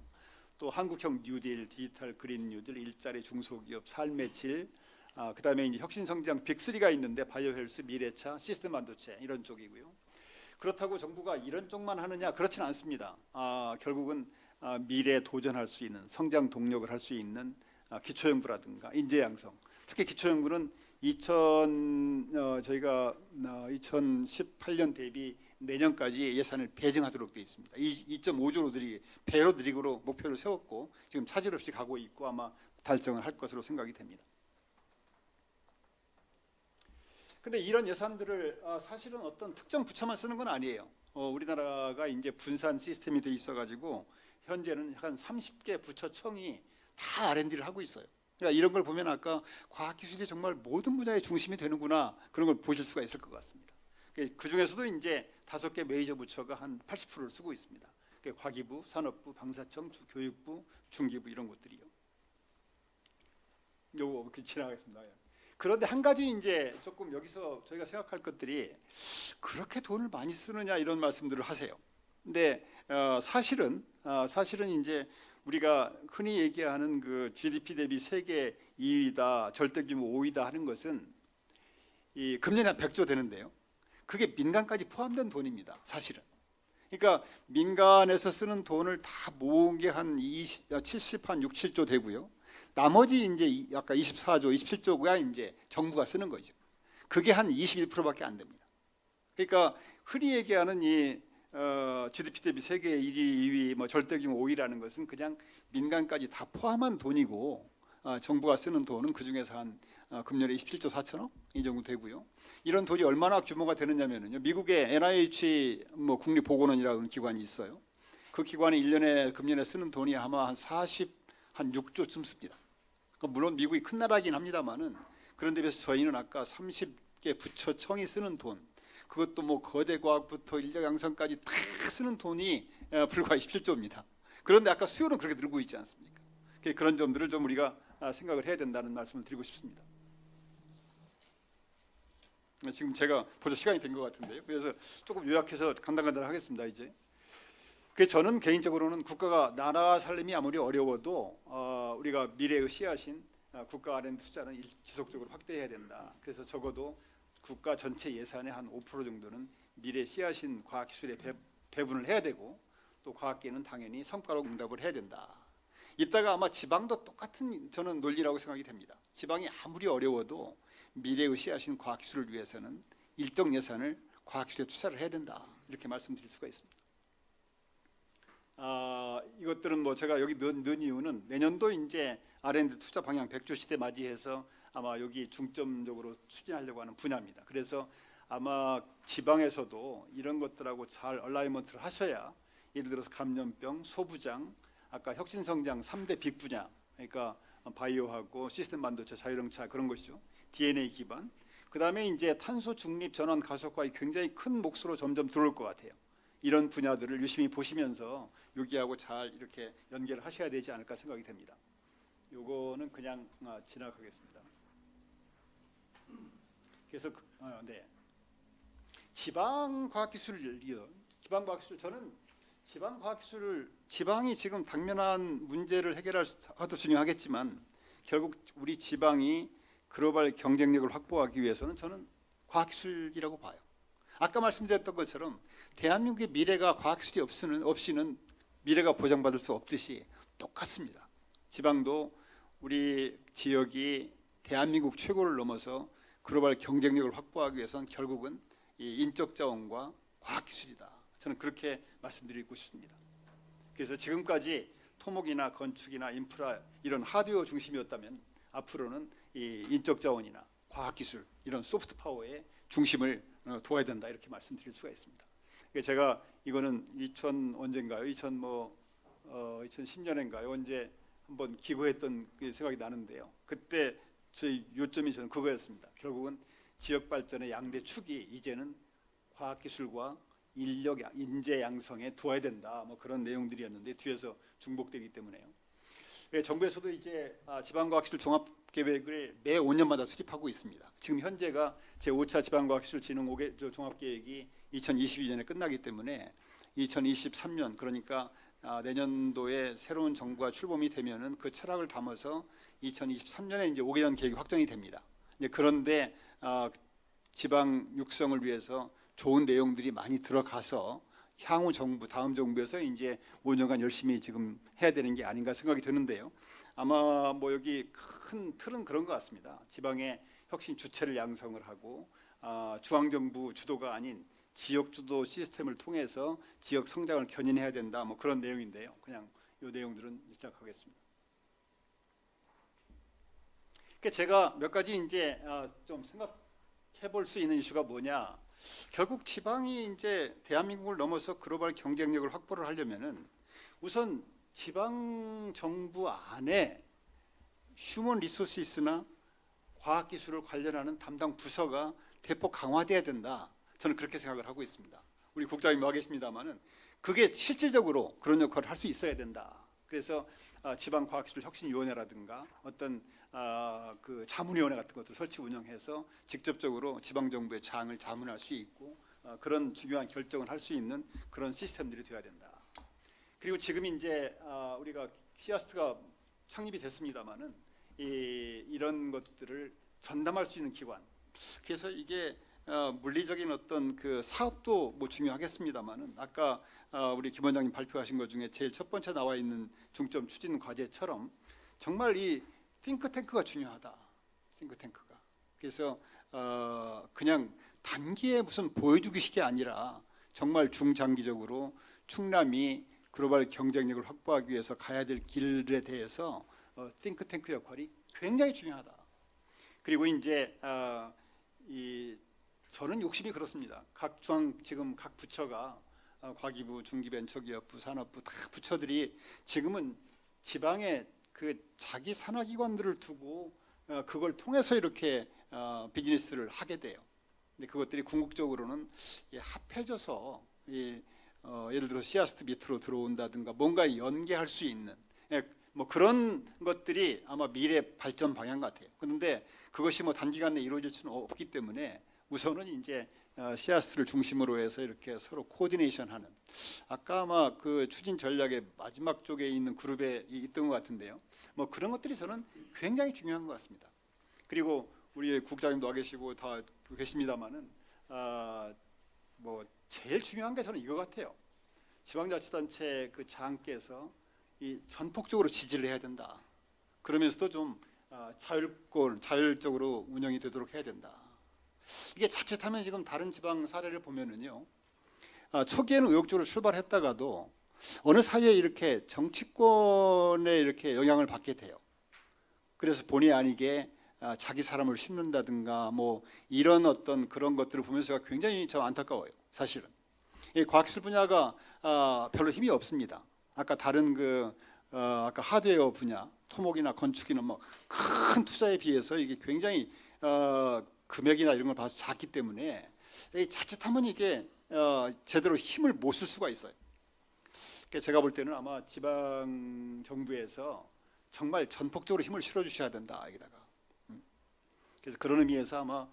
또 한국형 뉴딜, 디지털 그린 뉴딜, 일자리 중소기업, 삶의 질, 그다음에 이제 혁신성장 빅3가 있는데 바이오헬스, 미래차, 시스템 반도체 이런 쪽이고요. 그렇다고 정부가 이런 쪽만 하느냐 그렇지는 않습니다. 결국은 미래에 도전할 수 있는 성장 동력을 할 수 있는 기초연구라든가 인재 양성, 특히 기초연구는 저희가 2018년 대비 내년까지 예산을 배정하도록 되어 있습니다. 2.5조로 배로 드리고로 목표를 세웠고 지금 차질 없이 가고 있고 아마 달성을 할 것으로 생각이 됩니다. 근데 이런 예산들을 사실은 어떤 특정 부처만 쓰는 건 아니에요. 우리나라가 이제 분산 시스템이 돼 있어가지고 현재는 한 30개 부처청이 다 R&D를 하고 있어요. 그러니까 이런 걸 보면 아까 과학기술이 정말 모든 분야의 중심이 되는구나 그런 걸 보실 수가 있을 것 같습니다. 그 중에서도 이제 5개 메이저 부처가 한 80%를 쓰고 있습니다. 과기부, 산업부, 방사청, 교육부, 중기부 이런 것들이요. 요거 이렇게 지나가겠습니다. 그런데 한 가지 이제 조금 여기서 저희가 생각할 것들이 그렇게 돈을 많이 쓰느냐 이런 말씀들을 하세요. 근데 사실은 이제 우리가 흔히 얘기하는 그 GDP 대비 세계 2위다, 절대 규모 5위다 하는 것은 이 금년에 한 100조 되는데요. 그게 민간까지 포함된 돈입니다. 사실은. 그러니까 민간에서 쓰는 돈을 다 모은 게 한 70, 한 6, 7조 되고요. 나머지 이제 아까 24조, 27조가 이제 정부가 쓰는 거죠. 그게 한 21%밖에 안 됩니다. 그러니까 흔히 얘기하는 이 GDP 대비 세계 1위, 2위, 뭐 절대규모 5위라는 것은 그냥 민간까지 다 포함한 돈이고 정부가 쓰는 돈은 그 중에서 한 금년에 27조 4천억 이 정도 되고요. 이런 돈이 얼마나 규모가 되느냐면요. 미국의 NIH 뭐 국립보건원이라는 기관이 있어요. 그 기관이 1년에 금년에 쓰는 돈이 아마 한 6조쯤 씁니다. 그러니까 물론 미국이 큰 나라긴 합니다만은 그런데 비해서 저희는 아까 30개 부처청이 쓰는 돈, 그것도 뭐 거대 과학부터 인력 양성까지 다 쓰는 돈이 불과 27조입니다. 그런데 아까 수요는 그렇게 늘고 있지 않습니까? 그런 점들을 좀 우리가 생각을 해야 된다는 말씀을 드리고 싶습니다. 지금 제가 벌써 시간이 된 것 같은데요. 그래서 조금 요약해서 간단하겠습니다. 이제. 그래서 저는 개인적으로는 국가가 나라 살림이 아무리 어려워도 우리가 미래의 씨앗인 국가 R&D 투자는 지속적으로 확대해야 된다. 그래서 적어도 국가 전체 예산의 한 5% 정도는 미래 씨앗인 과학기술에 배분을 해야 되고 또 과학계는 당연히 성과로 응답을 해야 된다. 이따가 아마 지방도 똑같은 저는 논리라고 생각이 됩니다. 지방이 아무리 어려워도 미래의 씨앗인 과학기술을 위해서는 일정 예산을 과학기술에 투자를 해야 된다. 이렇게 말씀드릴 수가 있습니다. 이것들은 뭐 제가 여기 넣은 이유는 내년도 이제 R&D 투자 방향 100조 시대 맞이해서 아마 여기 중점적으로 추진하려고 하는 분야입니다. 그래서 아마 지방에서도 이런 것들하고 잘 얼라이먼트를 하셔야 예를 들어서 감염병, 소부장, 아까 혁신성장 3대 빅 분야, 그러니까 바이오하고 시스템 반도체, 자율형차 그런 것이죠. DNA 기반. 그다음에 이제 탄소 중립 전환 가속화가 굉장히 큰 몫으로 점점 들어올 것 같아요. 이런 분야들을 유심히 보시면서 여기하고 잘 이렇게 연계를 하셔야 되지 않을까 생각이 됩니다. 요거는 그냥 지나가겠습니다. 그래서 네. 지방과학기술 저는 지방과학기술을 지방이 지금 당면한 문제를 해결하도 중요하겠지만 결국 우리 지방이 글로벌 경쟁력을 확보하기 위해서는 저는 과학기술이라고 봐요. 아까 말씀드렸던 것처럼 대한민국의 미래가 과학기술이 없이는 미래가 보장받을 수 없듯이 똑같습니다. 지방도 우리 지역이 대한민국 최고를 넘어서 글로벌 경쟁력을 확보하기 위해서는 결국은 이 인적 자원과 과학기술이다. 저는 그렇게 말씀드리고 싶습니다. 그래서 지금까지 토목이나 건축이나 인프라 이런 하드웨어 중심이었다면 앞으로는 이 인적 자원이나 과학기술 이런 소프트 파워의 중심을 둬야 된다 이렇게 말씀드릴 수가 있습니다. 제가 이거는 2010년인가요? 언제 한번 기고했던 생각이 나는데요. 그때 저희 요점이 저는 그거였습니다. 결국은 지역 발전의 양대 축이 이제는 과학기술과 인재 양성에 두어야 된다. 뭐 그런 내용들이었는데 뒤에서 중복되기 때문에요. 정부에서도 이제 지방과학기술 종합계획을 매 5년마다 수립하고 있습니다. 지금 현재가 제5차 지방과학기술 진흥 종합계획이 2022년에 끝나기 때문에 2023년 그러니까 내년도에 새로운 정부가 출범이 되면은 그 철학을 담아서 2023년에 이제 5개년 계획이 확정이 됩니다. 그런데 지방 육성을 위해서 좋은 내용들이 많이 들어가서 향후 정부, 다음 정부에서 이제 5년간 열심히 지금 해야 되는 게 아닌가 생각이 드는데요. 아마 뭐 여기 큰 틀은 그런 것 같습니다. 지방의 혁신 주체를 양성을 하고 중앙 정부 주도가 아닌 지역 주도 시스템을 통해서 지역 성장을 견인해야 된다. 뭐 그런 내용인데요. 그냥 이 내용들은 시작하겠습니다. 제가 몇 가지 이제 좀 생각해 볼 수 있는 이슈가 뭐냐? 결국 지방이 이제 대한민국을 넘어서 글로벌 경쟁력을 확보를 하려면은 우선 지방 정부 안에 휴먼 리소시스나 과학기술을 관련하는 담당 부서가 대폭 강화돼야 된다. 저는 그렇게 생각을 하고 있습니다. 우리 국장님 와 계십니다만은 그게 실질적으로 그런 역할을 할 수 있어야 된다. 그래서 지방과학기술혁신위원회라든가 어떤 그 자문위원회 같은 것들 설치 운영해서 직접적으로 지방 정부의 장을 자문할 수 있고 그런 중요한 결정을 할 수 있는 그런 시스템들이 되어야 된다. 그리고 지금 이제 우리가 시아스트가 창립이 됐습니다만은 이런 것들을 전담할 수 있는 기관. 그래서 이게 물리적인 어떤 그 사업도 뭐 중요하겠습니다만은 아까 우리 김 원장님 발표하신 것 중에 제일 첫 번째 나와 있는 중점 추진 과제처럼 정말 이 띵크탱크가 중요하다. 띵크탱크가. 그래서 그냥 단기에 무슨 보여주기식이 아니라 정말 중장기적으로 충남이 글로벌 경쟁력을 확보하기 위해서 가야 될 길에 대해서 띵크탱크 역할이 굉장히 중요하다. 그리고 이제 저는 욕심이 그렇습니다. 지금 각 부처가 과기부, 중기벤처기업부, 산업부 다 부처들이 지금은 지방에 그 자기 산하기관들을 두고 그걸 통해서 이렇게 비즈니스를 하게 돼요. 근데 그것들이 궁극적으로는 합해져서 예를 들어 시아스트 밑으로 들어온다든가 뭔가 연계할 수 있는 뭐 그런 것들이 아마 미래 발전 방향 같아요. 그런데 그것이 뭐 단기간 내에 이루어질 수는 없기 때문에 우선은 이제 시아스를 중심으로 해서 이렇게 서로 코디네이션하는 아까 아마 그 추진 전략의 마지막 쪽에 있는 그룹에 있던 것 같은데요. 뭐 그런 것들이 저는 굉장히 중요한 것 같습니다. 그리고 우리 국장님도 와 계시고 다 계십니다만은 뭐 제일 중요한 게 저는 이거 같아요. 지방자치단체 그 장께서 이 전폭적으로 지지를 해야 된다. 그러면서도 좀 자율적으로 운영이 되도록 해야 된다. 이게 자칫하면 지금 다른 지방 사례를 보면은요, 초기에는 의욕적으로 출발했다가도 어느 사이에 이렇게 정치권에 이렇게 영향을 받게 돼요. 그래서 본의 아니게 자기 사람을 심는다든가 뭐 이런 어떤 그런 것들을 보면서 굉장히 좀 안타까워요. 사실은 이 과학기술 분야가 별로 힘이 없습니다. 아까 다른 아까 하드웨어 분야, 토목이나 건축이나 뭐 큰 투자에 비해서 이게 굉장히 금액이나 이런 걸 봐서 작기 때문에 자칫하면 이게 제대로 힘을 못 쓸 수가 있어요. 그러니까 제가 볼 때는 아마 지방 정부에서 정말 전폭적으로 힘을 실어주셔야 된다 여기다가. 그래서 그런 의미에서 아마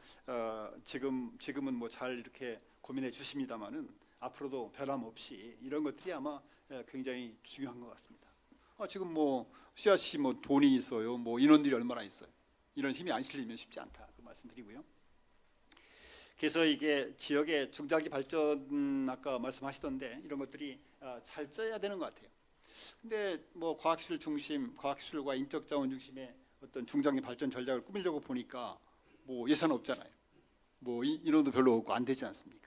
지금은 뭐 잘 이렇게 고민해 주십니다만은 앞으로도 변함없이 이런 것들이 아마 굉장히 중요한 것 같습니다. 지금 뭐 씨앗이 뭐 돈이 있어요, 뭐 인원들이 얼마나 있어요. 이런 힘이 안 실리면 쉽지 않다 그 말씀드리고요. 그래서 이게 지역의 중장기 발전 아까 말씀하시던데 이런 것들이 잘 짜야 되는 것 같아요. 근데 뭐 과학기술 중심, 과학기술과 인적자원 중심의 어떤 중장기 발전 전략을 꾸미려고 보니까 뭐 예산 없잖아요. 뭐 인원도 별로 없고 안 되지 않습니까?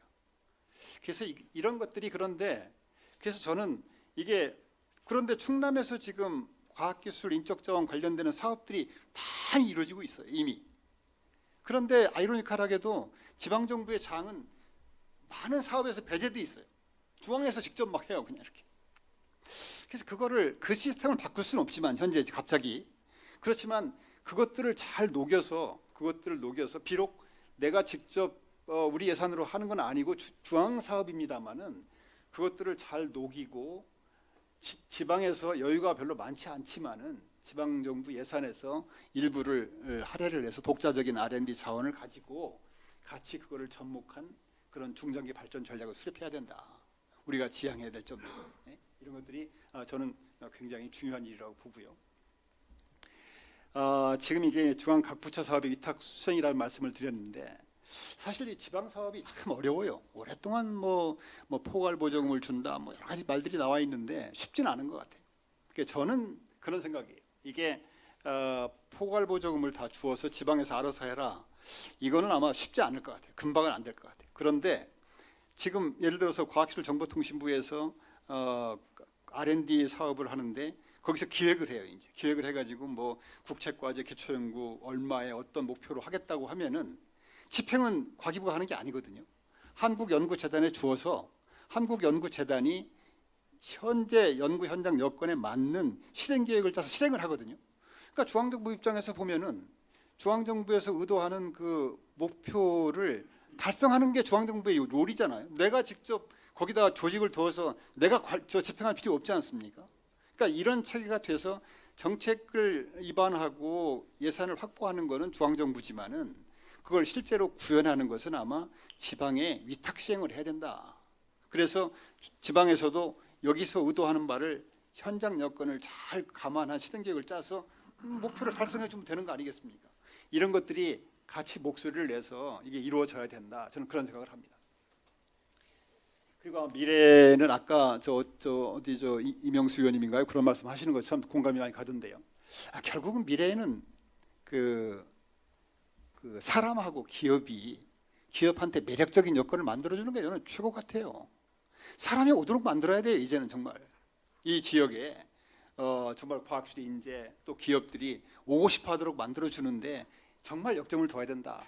그래서 이런 것들이 그런데 그래서 저는 이게 그런데 충남에서 지금 과학기술 인적자원 관련되는 사업들이 많이 이루어지고 있어요 이미. 그런데 아이러니컬하게도 지방정부의 장은 많은 사업에서 배제돼 있어요. 중앙에서 직접 막 해요 그냥 이렇게. 그래서 그 시스템을 바꿀 수는 없지만 현재 갑자기 그렇지만 그것들을 녹여서 비록 내가 직접 우리 예산으로 하는 건 아니고 중앙 사업입니다만은 그것들을 잘 녹이고 지방에서 여유가 별로 많지 않지만은 지방 정부 예산에서 일부를 할애를 해서 독자적인 R&D 자원을 가지고 같이 그거를 접목한 그런 중장기 발전 전략을 수립해야 된다. 우리가 지향해야 될 점들 이런 것들이 저는 굉장히 중요한 일이라고 보고요. 지금 이게 중앙 각 부처 사업의 위탁 수행이라는 말씀을 드렸는데 사실 이 지방 사업이 참 어려워요. 오랫동안 뭐 포괄 보조금을 준다, 뭐 여러 가지 말들이 나와 있는데 쉽지는 않은 것 같아요. 그러니까 저는 그런 생각이에요. 이게 포괄 보조금을 다 주어서 지방에서 알아서 해라. 이거는 아마 쉽지 않을 것 같아요. 금방은 안 될 것 같아요. 그런데 지금 예를 들어서 과학기술정보통신부에서 R&D 사업을 하는데 거기서 기획을 해요. 이제 기획을 해가지고 뭐 국책과제 기초연구 얼마에 어떤 목표로 하겠다고 하면은 집행은 과기부가 하는 게 아니거든요. 한국연구재단에 주어서 한국연구재단이 현재 연구 현장 여건에 맞는 실행 계획을 짜서 실행을 하거든요. 그러니까 중앙정부 입장에서 보면은 중앙정부에서 의도하는 그 목표를 달성하는 게 중앙정부의 롤이잖아요. 내가 직접 거기다 조직을 두어서 내가 집행할 필요 없지 않습니까? 그러니까 이런 체계가 돼서 정책을 입안하고 예산을 확보하는 것은 중앙정부지만은 그걸 실제로 구현하는 것은 아마 지방에 위탁 시행을 해야 된다. 그래서 지방에서도 여기서 의도하는 바를 현장 여건을 잘 감안한 실행 계획을 짜서 목표를 달성해 주면 되는 거 아니겠습니까? 이런 것들이 같이 목소리를 내서 이게 이루어져야 된다. 저는 그런 생각을 합니다. 그리고 미래는 아까 이명수 의원님인가요? 그런 말씀하시는 것처럼 공감이 많이 가던데요. 결국은 미래에는 그 사람하고 기업한테 매력적인 여건을 만들어주는 게 저는 최고 같아요. 사람이 오도록 만들어야 돼요. 이제는 정말 이 지역에 정말 과학기술 인재 또 기업들이 오고 싶어하도록 만들어주는데 정말 역점을 둬야 된다.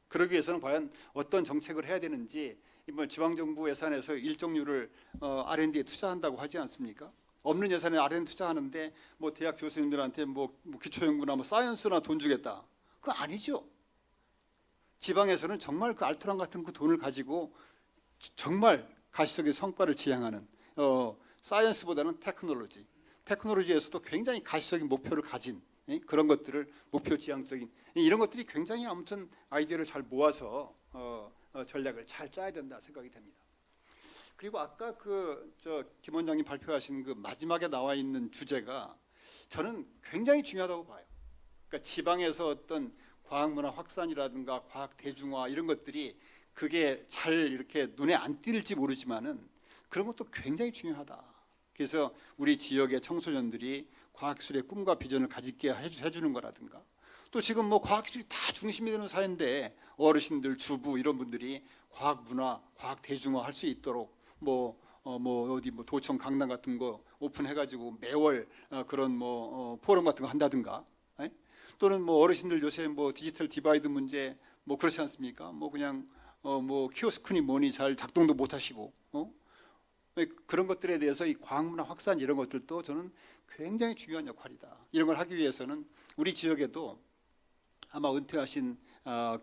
그러기 위해서는 과연 어떤 정책을 해야 되는지 이번 지방정부 예산에서 일정률을 R&D에 투자한다고 하지 않습니까? 없는 예산에 R&D 투자하는데 뭐 대학 교수님들한테 뭐 기초연구나 뭐 사이언스나 돈 주겠다. 그거 아니죠. 지방에서는 정말 그 알토란 같은 그 돈을 가지고 정말 가시적인 성과를 지향하는 사이언스보다는 테크놀로지에서도 굉장히 가시적인 목표를 가진 그런 것들을 목표 지향적인 이런 것들이 굉장히 아무튼 아이디어를 잘 모아서 전략을 잘 짜야 된다 생각이 됩니다. 그리고 아까 김 원장님 발표하신 그 마지막에 나와 있는 주제가 저는 굉장히 중요하다고 봐요. 그러니까 지방에서 어떤 과학문화 확산이라든가 과학 대중화 이런 것들이 그게 잘 이렇게 눈에 안 띌지 모르지만은 그런 것도 굉장히 중요하다. 그래서 우리 지역의 청소년들이 과학기술의 꿈과 비전을 가지게 해주는 거라든가 또 지금 뭐 과학기술이 다 중심이 되는 사회인데 어르신들, 주부 이런 분들이 과학문화, 과학 대중화 할 수 있도록 어디 도청 강당 같은 거 오픈해가지고 매월 그런 포럼 같은 거 한다든가 또는 뭐 어르신들 요새 뭐 디지털 디바이드 문제 뭐 그렇지 않습니까? 뭐 그냥 키오스크니 뭐니 잘 작동도 못 하시고 그런 것들에 대해서 이 과학문화 확산 이런 것들도 저는 굉장히 중요한 역할이다. 이런 걸 하기 위해서는 우리 지역에도 아마 은퇴하신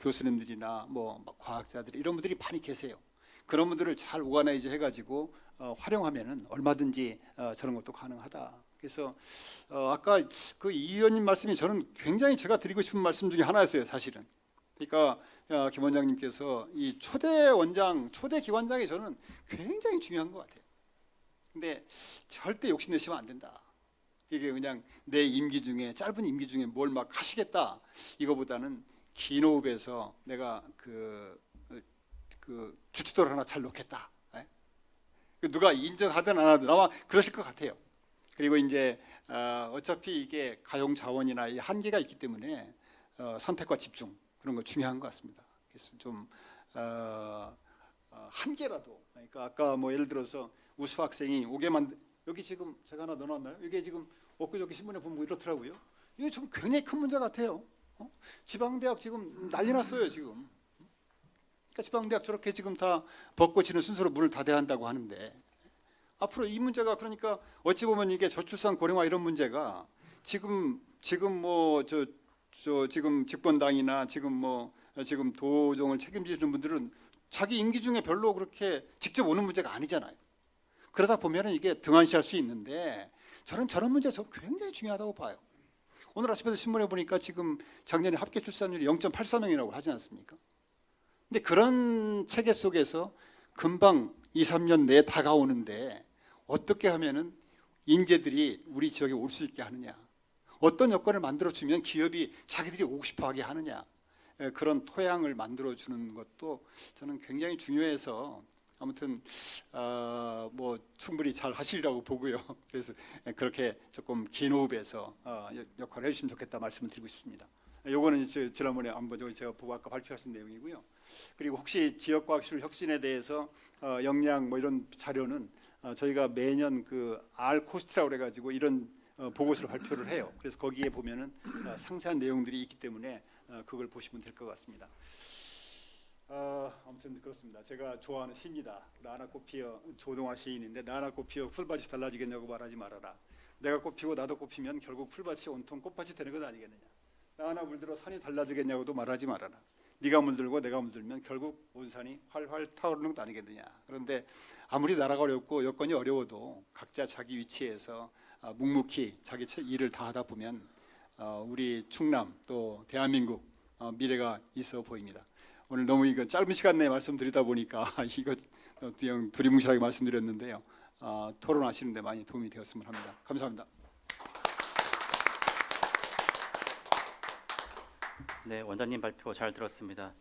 교수님들이나 뭐 과학자들 이런 분들이 많이 계세요. 그런 분들을 잘 오가나이즈 해가지고 활용하면은 얼마든지 저런 것도 가능하다. 그래서 아까 그 이 의원님 말씀이 저는 굉장히 제가 드리고 싶은 말씀 중에 하나였어요. 사실은. 그러니까 김 원장님께서 이 초대 원장, 초대 기관장이 저는 굉장히 중요한 것 같아요. 근데 절대 욕심내시면 안 된다. 이게 그냥 내 임기 중에, 짧은 임기 중에 뭘 막 하시겠다, 이거보다는 긴 호흡에서 내가 그 주춧돌 하나 잘 놓겠다. 예? 누가 인정하든 안 하든 아마 그러실 것 같아요. 그리고 이제 어차피 이게 가용 자원이나 이 한계가 있기 때문에 선택과 집중, 그런 거 중요한 것 같습니다. 그래서 좀 한 개라도, 그러니까 아까 뭐 예를 들어서 우수 학생이 오게 만든, 여기 지금 제가 하나 넣어놨나요? 이게 지금 엊그저께 신문에 보면 이렇더라고요. 이거 좀 굉장히 큰 문제 같아요. 지방대학 지금 난리 났어요 지금. 그러니까 지방대학 저렇게 지금 다 벚꽃이는 순서로 문을 닫아야 한다고 하는데, 앞으로 이 문제가, 그러니까 어찌 보면 이게 저출산 고령화 이런 문제가 지금 뭐 지금 집권당이나 지금 도정을 책임지는 분들은 자기 임기 중에 별로 그렇게 직접 오는 문제가 아니잖아요. 그러다 보면은 이게 등한시할 수 있는데, 저는 저런 문제 굉장히 중요하다고 봐요. 오늘 아침에도 신문에 보니까 지금 작년에 합계 출산율이 0.84명이라고 하지 않습니까? 근데 그런 체계 속에서 금방 2, 3년 내에 다가오는데 어떻게 하면은 인재들이 우리 지역에 올 수 있게 하느냐, 어떤 여건을 만들어주면 기업이 자기들이 오고 싶어하게 하느냐, 그런 토양을 만들어주는 것도 저는 굉장히 중요해서, 아무튼 뭐 충분히 잘 하시리라고 보고요. 그래서 그렇게 조금 긴 호흡에서 역할을 해주시면 좋겠다 말씀을 드리고 싶습니다. 요거는 지난번에 한번 제가 보고 아까 발표하신 내용이고요. 그리고 혹시 지역과학기술 혁신에 대해서 역량 뭐 이런 자료는 저희가 매년 그 R 코스트라고 그래가지고 이런 보고서를 발표를 해요. 그래서 거기에 보면은 상세한 내용들이 있기 때문에 그걸 보시면 될 것 같습니다. 아무튼 그렇습니다. 제가 좋아하는 시입니다. 나나 꽃피어, 조동화 시인인데, 나나 꽃피어 풀밭이 달라지겠냐고 말하지 말아라. 내가 꽃피고 나도 꽃피면 결국 풀밭이 온통 꽃밭이 되는 것 아니겠느냐. 나나 물들어 산이 달라지겠냐고도 말하지 말아라. 네가 물들고 내가 물들면 결국 온 산이 활활 타오르는 것 아니겠느냐. 그런데 아무리 나라가 어렵고 여건이 어려워도 각자 자기 위치에서 묵묵히 자기 일을 다 하다 보면 우리 충남 또 대한민국 미래가 있어 보입니다. 오늘 너무 이거 짧은 시간 내에 말씀드리다 보니까 이거 그냥 두리뭉실하게 말씀드렸는데요. 토론하시는데 많이 도움이 되었으면 합니다. 감사합니다. 네, 원장님 발표 잘 들었습니다.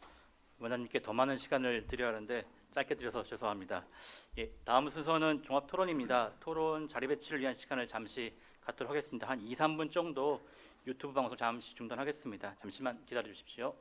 원장님께 더 많은 시간을 드려야 하는데 짧게 드려서 죄송합니다. 예, 다음 순서는 종합 토론입니다. 토론 자리 배치를 위한 시간을 잠시 갖도록 하겠습니다. 한 2, 3분 정도 유튜브 방송 잠시 중단하겠습니다. 잠시만 기다려 주십시오.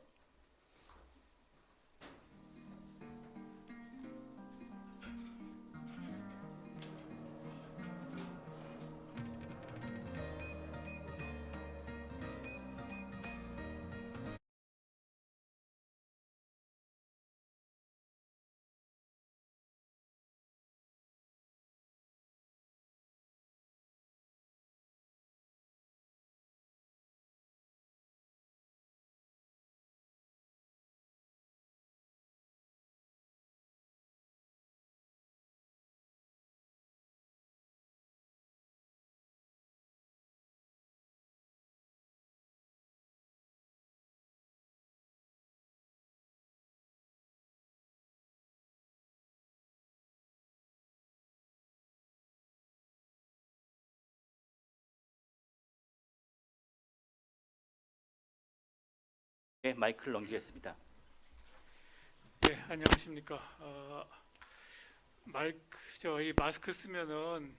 네, 마이크를 넘기겠습니다. 네, 안녕하십니까. 이 마스크 쓰면은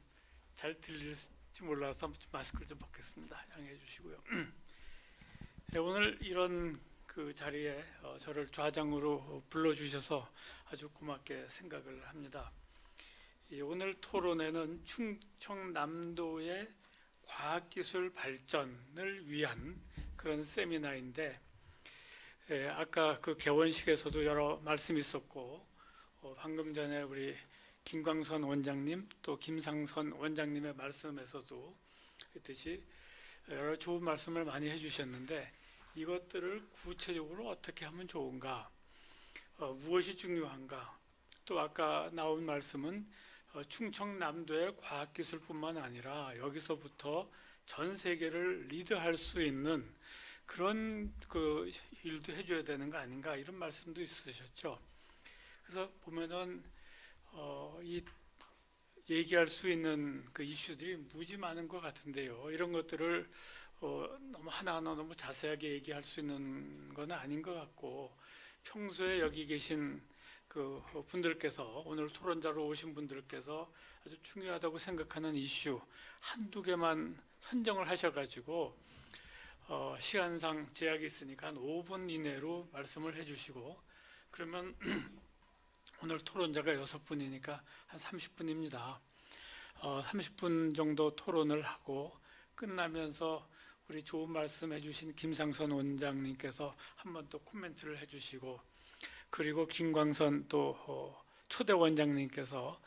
잘 들릴지 몰라서 마스크를 좀 벗겠습니다. 양해해 주시고요. 네, 오늘 이런 그 자리에 저를 좌장으로 불러주셔서 아주 고맙게 생각을 합니다. 오늘 토론회는 충청남도의 과학기술 발전을 위한 그런 세미나인데, 아까 그 개원식에서도 여러 말씀이 있었고, 방금 전에 우리 김광선 원장님 또 김상선 원장님의 말씀에서도 했듯이 여러 좋은 말씀을 많이 해주셨는데, 이것들을 구체적으로 어떻게 하면 좋은가, 무엇이 중요한가, 또 아까 나온 말씀은 충청남도의 과학기술뿐만 아니라 여기서부터 전 세계를 리드할 수 있는 그런 그 일도 해줘야 되는 거 아닌가 이런 말씀도 있으셨죠. 그래서 보면은 이 얘기할 수 있는 그 이슈들이 무지 많은 것 같은데요. 이런 것들을 너무 하나하나 너무 자세하게 얘기할 수 있는 건 아닌 것 같고, 평소에 여기 계신 그 분들께서, 오늘 토론자로 오신 분들께서 아주 중요하다고 생각하는 이슈 한두 개만 선정을 하셔가지고 시간상 제약이 있으니까 한 5분 이내로 말씀을 해주시고, 그러면 오늘 토론자가 6분이니까 한 30분입니다. 30분 정도 토론을 하고 끝나면서 우리 좋은 말씀 해주신 김상선 원장님께서 한 번 또 코멘트를 해주시고, 그리고 김광선 또 초대 원장님께서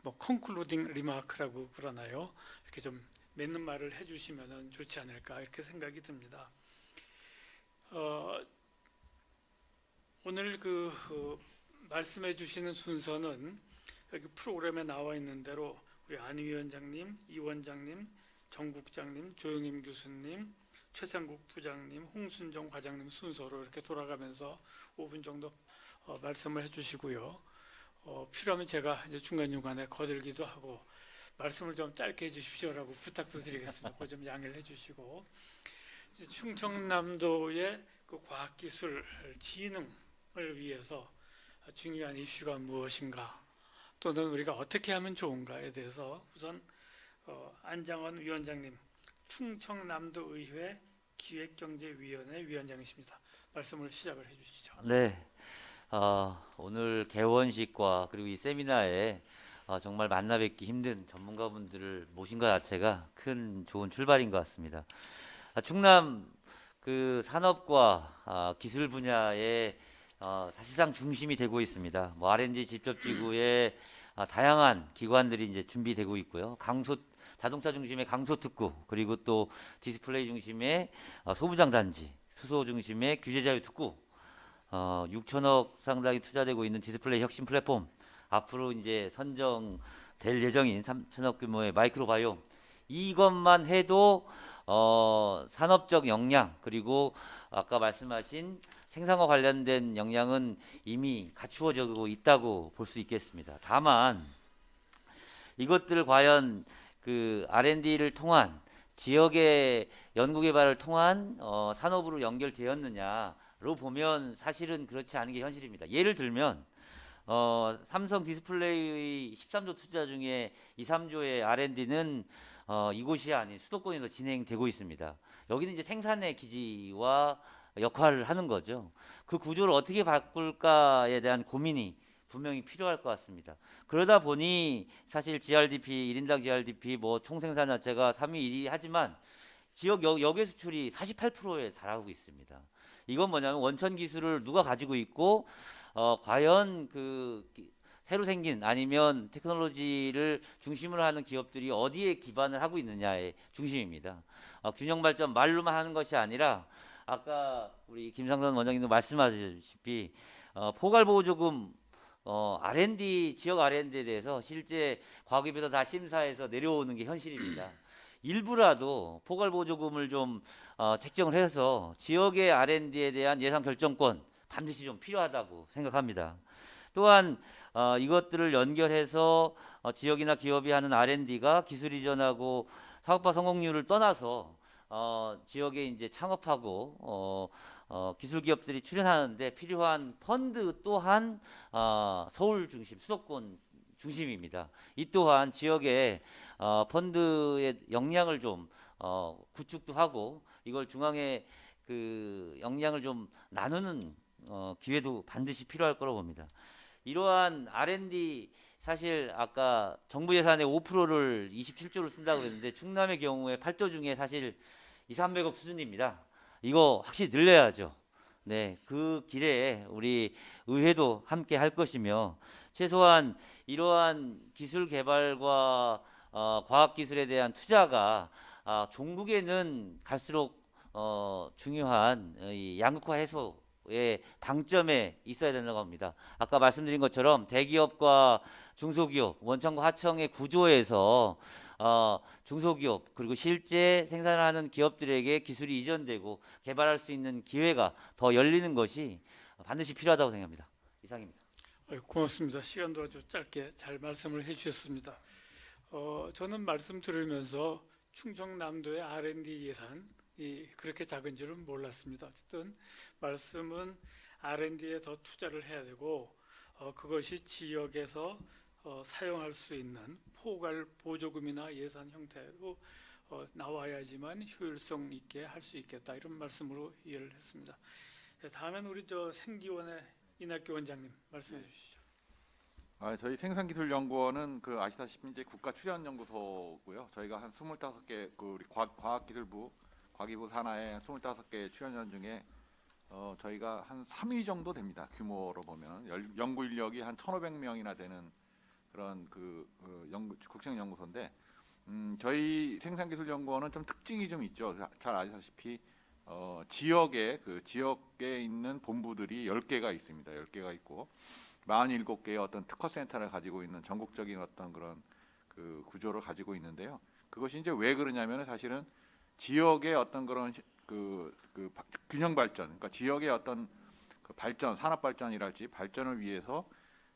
뭐 컨클루딩 리마크라고 그러나요? 이렇게 좀 맺는 말을 해주시면 좋지 않을까 이렇게 생각이 듭니다. 오늘 말씀해 주시는 순서는 여기 프로그램에 나와 있는 대로 우리 안 위원장님, 이 원장님, 정 국장님, 조영임 교수님, 최상국 부장님, 홍순정 과장님 순서로 이렇게 돌아가면서 5분 정도 말씀을 해주시고요. 필요하면 제가 이제 중간중간에 거들기도 하고 말씀을 좀 짧게 해주십시오라고 부탁도 드리겠습니다. 그거 좀 양해를 해주시고, 이제 충청남도의 그 과학기술 진흥을 위해서 중요한 이슈가 무엇인가, 또는 우리가 어떻게 하면 좋은가에 대해서 우선 안장원 위원장님, 충청남도의회 기획경제위원회 위원장이십니다. 말씀을 시작을 해주시죠. 네, 오늘 개원식과 그리고 이 세미나에 정말 만나 뵙기 힘든 전문가분들을 모신 것 자체가 큰 좋은 출발인 것 같습니다. 충남 그 산업과 기술 분야에 사실상 중심이 되고 있습니다. 뭐 R&D 집접지구에 다양한 기관들이 이제 준비되고 있고요. 자동차 중심의 강소특구, 그리고 또 디스플레이 중심의 소부장 단지, 수소 중심의 규제자유 특구, 6천억 상당히 투자되고 있는 디스플레이 혁신 플랫폼, 앞으로 이제 선정될 예정인 3천억 규모의 마이크로바이옴, 이것만 해도 산업적 역량, 그리고 아까 말씀하신 생산과 관련된 역량은 이미 갖추어지고 있다고 볼 수 있겠습니다. 다만 이것들을 과연 그 R&D를 통한 지역의 연구개발을 통한 산업으로 연결되었느냐로 보면 사실은 그렇지 않은 게 현실입니다. 예를 들면 삼성 디스플레이의 13조 투자 중에 2, 3조의 R&D는 이곳이 아닌 수도권에서 진행되고 있습니다. 여기는 이제 생산의 기지와 역할을 하는 거죠. 그 구조를 어떻게 바꿀까에 대한 고민이 분명히 필요할 것 같습니다. 그러다 보니 사실 GRDP, 1인당 GRDP 뭐 총생산 자체가 3위 1위 하지만 지역 역외 수출이 48%에 달하고 있습니다. 이건 뭐냐면 원천 기술을 누가 가지고 있고 과연 그 새로 생긴 아니면 테크놀로지를 중심으로 하는 기업들이 어디에 기반을 하고 있느냐의 중심입니다. 균형 발전 말로만 하는 것이 아니라 아까 우리 김상선 원장님도 말씀하셨다시피 포괄보조금 R&D 지역 R&D에 대해서 실제 과기부에서 다 심사해서 내려오는 게 현실입니다. 일부라도 포괄보조금을 좀 책정을 해서 지역의 R&D에 대한 예산 결정권 반드시 좀 필요하다고 생각합니다. 또한 이것들을 연결해서 지역이나 기업이 하는 R&D가 기술 이전하고 사업화 성공률을 떠나서 지역에 이제 창업하고 기술 기업들이 출연하는데 필요한 펀드 또한 서울 중심, 수도권 중심입니다. 이 또한 지역의 펀드의 역량을 좀 구축도 하고 이걸 중앙에 그 역량을 좀 나누는 기회도 반드시 필요할 거라고 봅니다. 이러한 R&D 사실 아까 정부 예산의 5%를 27조를 쓴다고 했는데 충남의 경우에 8조 중에 사실 200~300억 수준입니다. 이거 확실히 늘려야죠. 네, 그 길에 우리 의회도 함께 할 것이며 최소한 이러한 기술 개발과 과학기술에 대한 투자가 종국에는 갈수록 중요한 이 양극화 해소 의 방점에 있어야 된다고 합니다. 아까 말씀드린 것처럼 대기업과 중소기업, 원청과 하청의 구조에서 중소기업 그리고 실제 생산하는 기업들에게 기술이 이전되고 개발할 수 있는 기회가 더 열리는 것이 반드시 필요하다고 생각합니다. 이상입니다. 고맙습니다. 시간도 아주 짧게 잘 말씀을 해주셨습니다. 저는 말씀 들으면서 충청남도의 R&D 예산이 그렇게 작은 줄은 몰랐습니다. 어쨌든 말씀은 R&D에 더 투자를 해야 되고 그것이 지역에서 사용할 수 있는 포괄 보조금이나 예산 형태로 나와야지만 효율성 있게 할 수 있겠다 이런 말씀으로 이해를 했습니다. 다음은 우리 생기원의 이낙규 원장님 말씀해 주시죠. 저희 생산기술연구원은 아시다시피 이제 국가출연연구소고요. 저희가 한 25개 우리 과학기술부 과기부 산하에 25개 출연연 중에 저희가 한 3위 정도 됩니다. 규모로 보면 연구 인력이 한 1,500명이나 되는 그런 국정연구소인데 저희 생산기술연구원은 좀 특징이 좀 있죠. 잘 아시다시피 지역에 있는 본부들이 10개가 있습니다. 10개가 있고 47개의 어떤 특화센터를 가지고 있는 전국적인 어떤 그런 구조를 가지고 있는데요. 그것이 이제 왜 그러냐면은 사실은 지역의 어떤 그런 균형 발전, 그러니까 지역의 어떤 발전, 산업 발전이랄지 발전을 위해서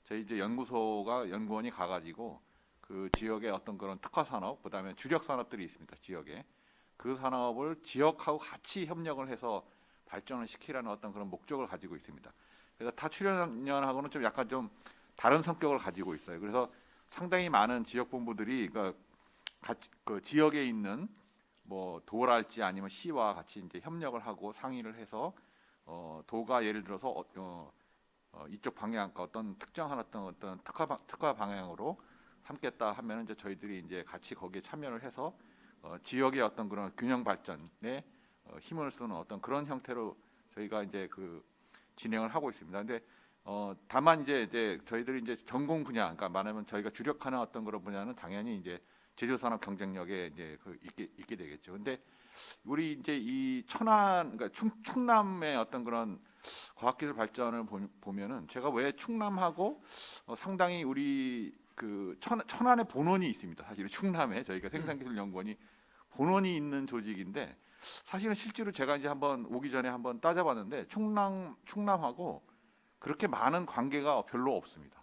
저희 이제 연구원이 가가지고 그 지역의 어떤 그런 특화 산업, 그다음에 주력 산업들이 있습니다. 지역에 그 산업을 지역하고 같이 협력을 해서 발전을 시키라는 어떤 그런 목적을 가지고 있습니다. 그래서 타 출연연하고는 좀 약간 좀 다른 성격을 가지고 있어요. 그래서 상당히 많은 지역 본부들이 그 지역에 있는 뭐 도랄지 아니면 시와 같이 이제 협력을 하고 상의를 해서 도가 예를 들어서 이쪽 방향, 어떤 특정한 어떤 특화 방향으로 삼겠다 하면 이제 저희들이 이제 같이 거기에 참여를 해서 지역의 어떤 그런 균형 발전에 힘을 쓰는 어떤 그런 형태로 저희가 이제 진행을 하고 있습니다. 근데 다만 이제 저희들이 이제 전공 분야, 그러니까 말하면 저희가 주력하는 어떤 그런 분야는 당연히 이제 제조산업 경쟁력에 이제 있게 되겠죠. 근데 우리 이제 이 그러니까 충남의 어떤 그런 과학기술 발전을 보면은 제가 왜 충남하고 상당히 우리 천안에 본원이 있습니다. 사실은 충남에 저희가 생산기술연구원이 본원이 있는 조직인데 사실은 실제로 제가 이제 한번 오기 전에 한번 따져봤는데 충남하고 그렇게 많은 관계가 별로 없습니다.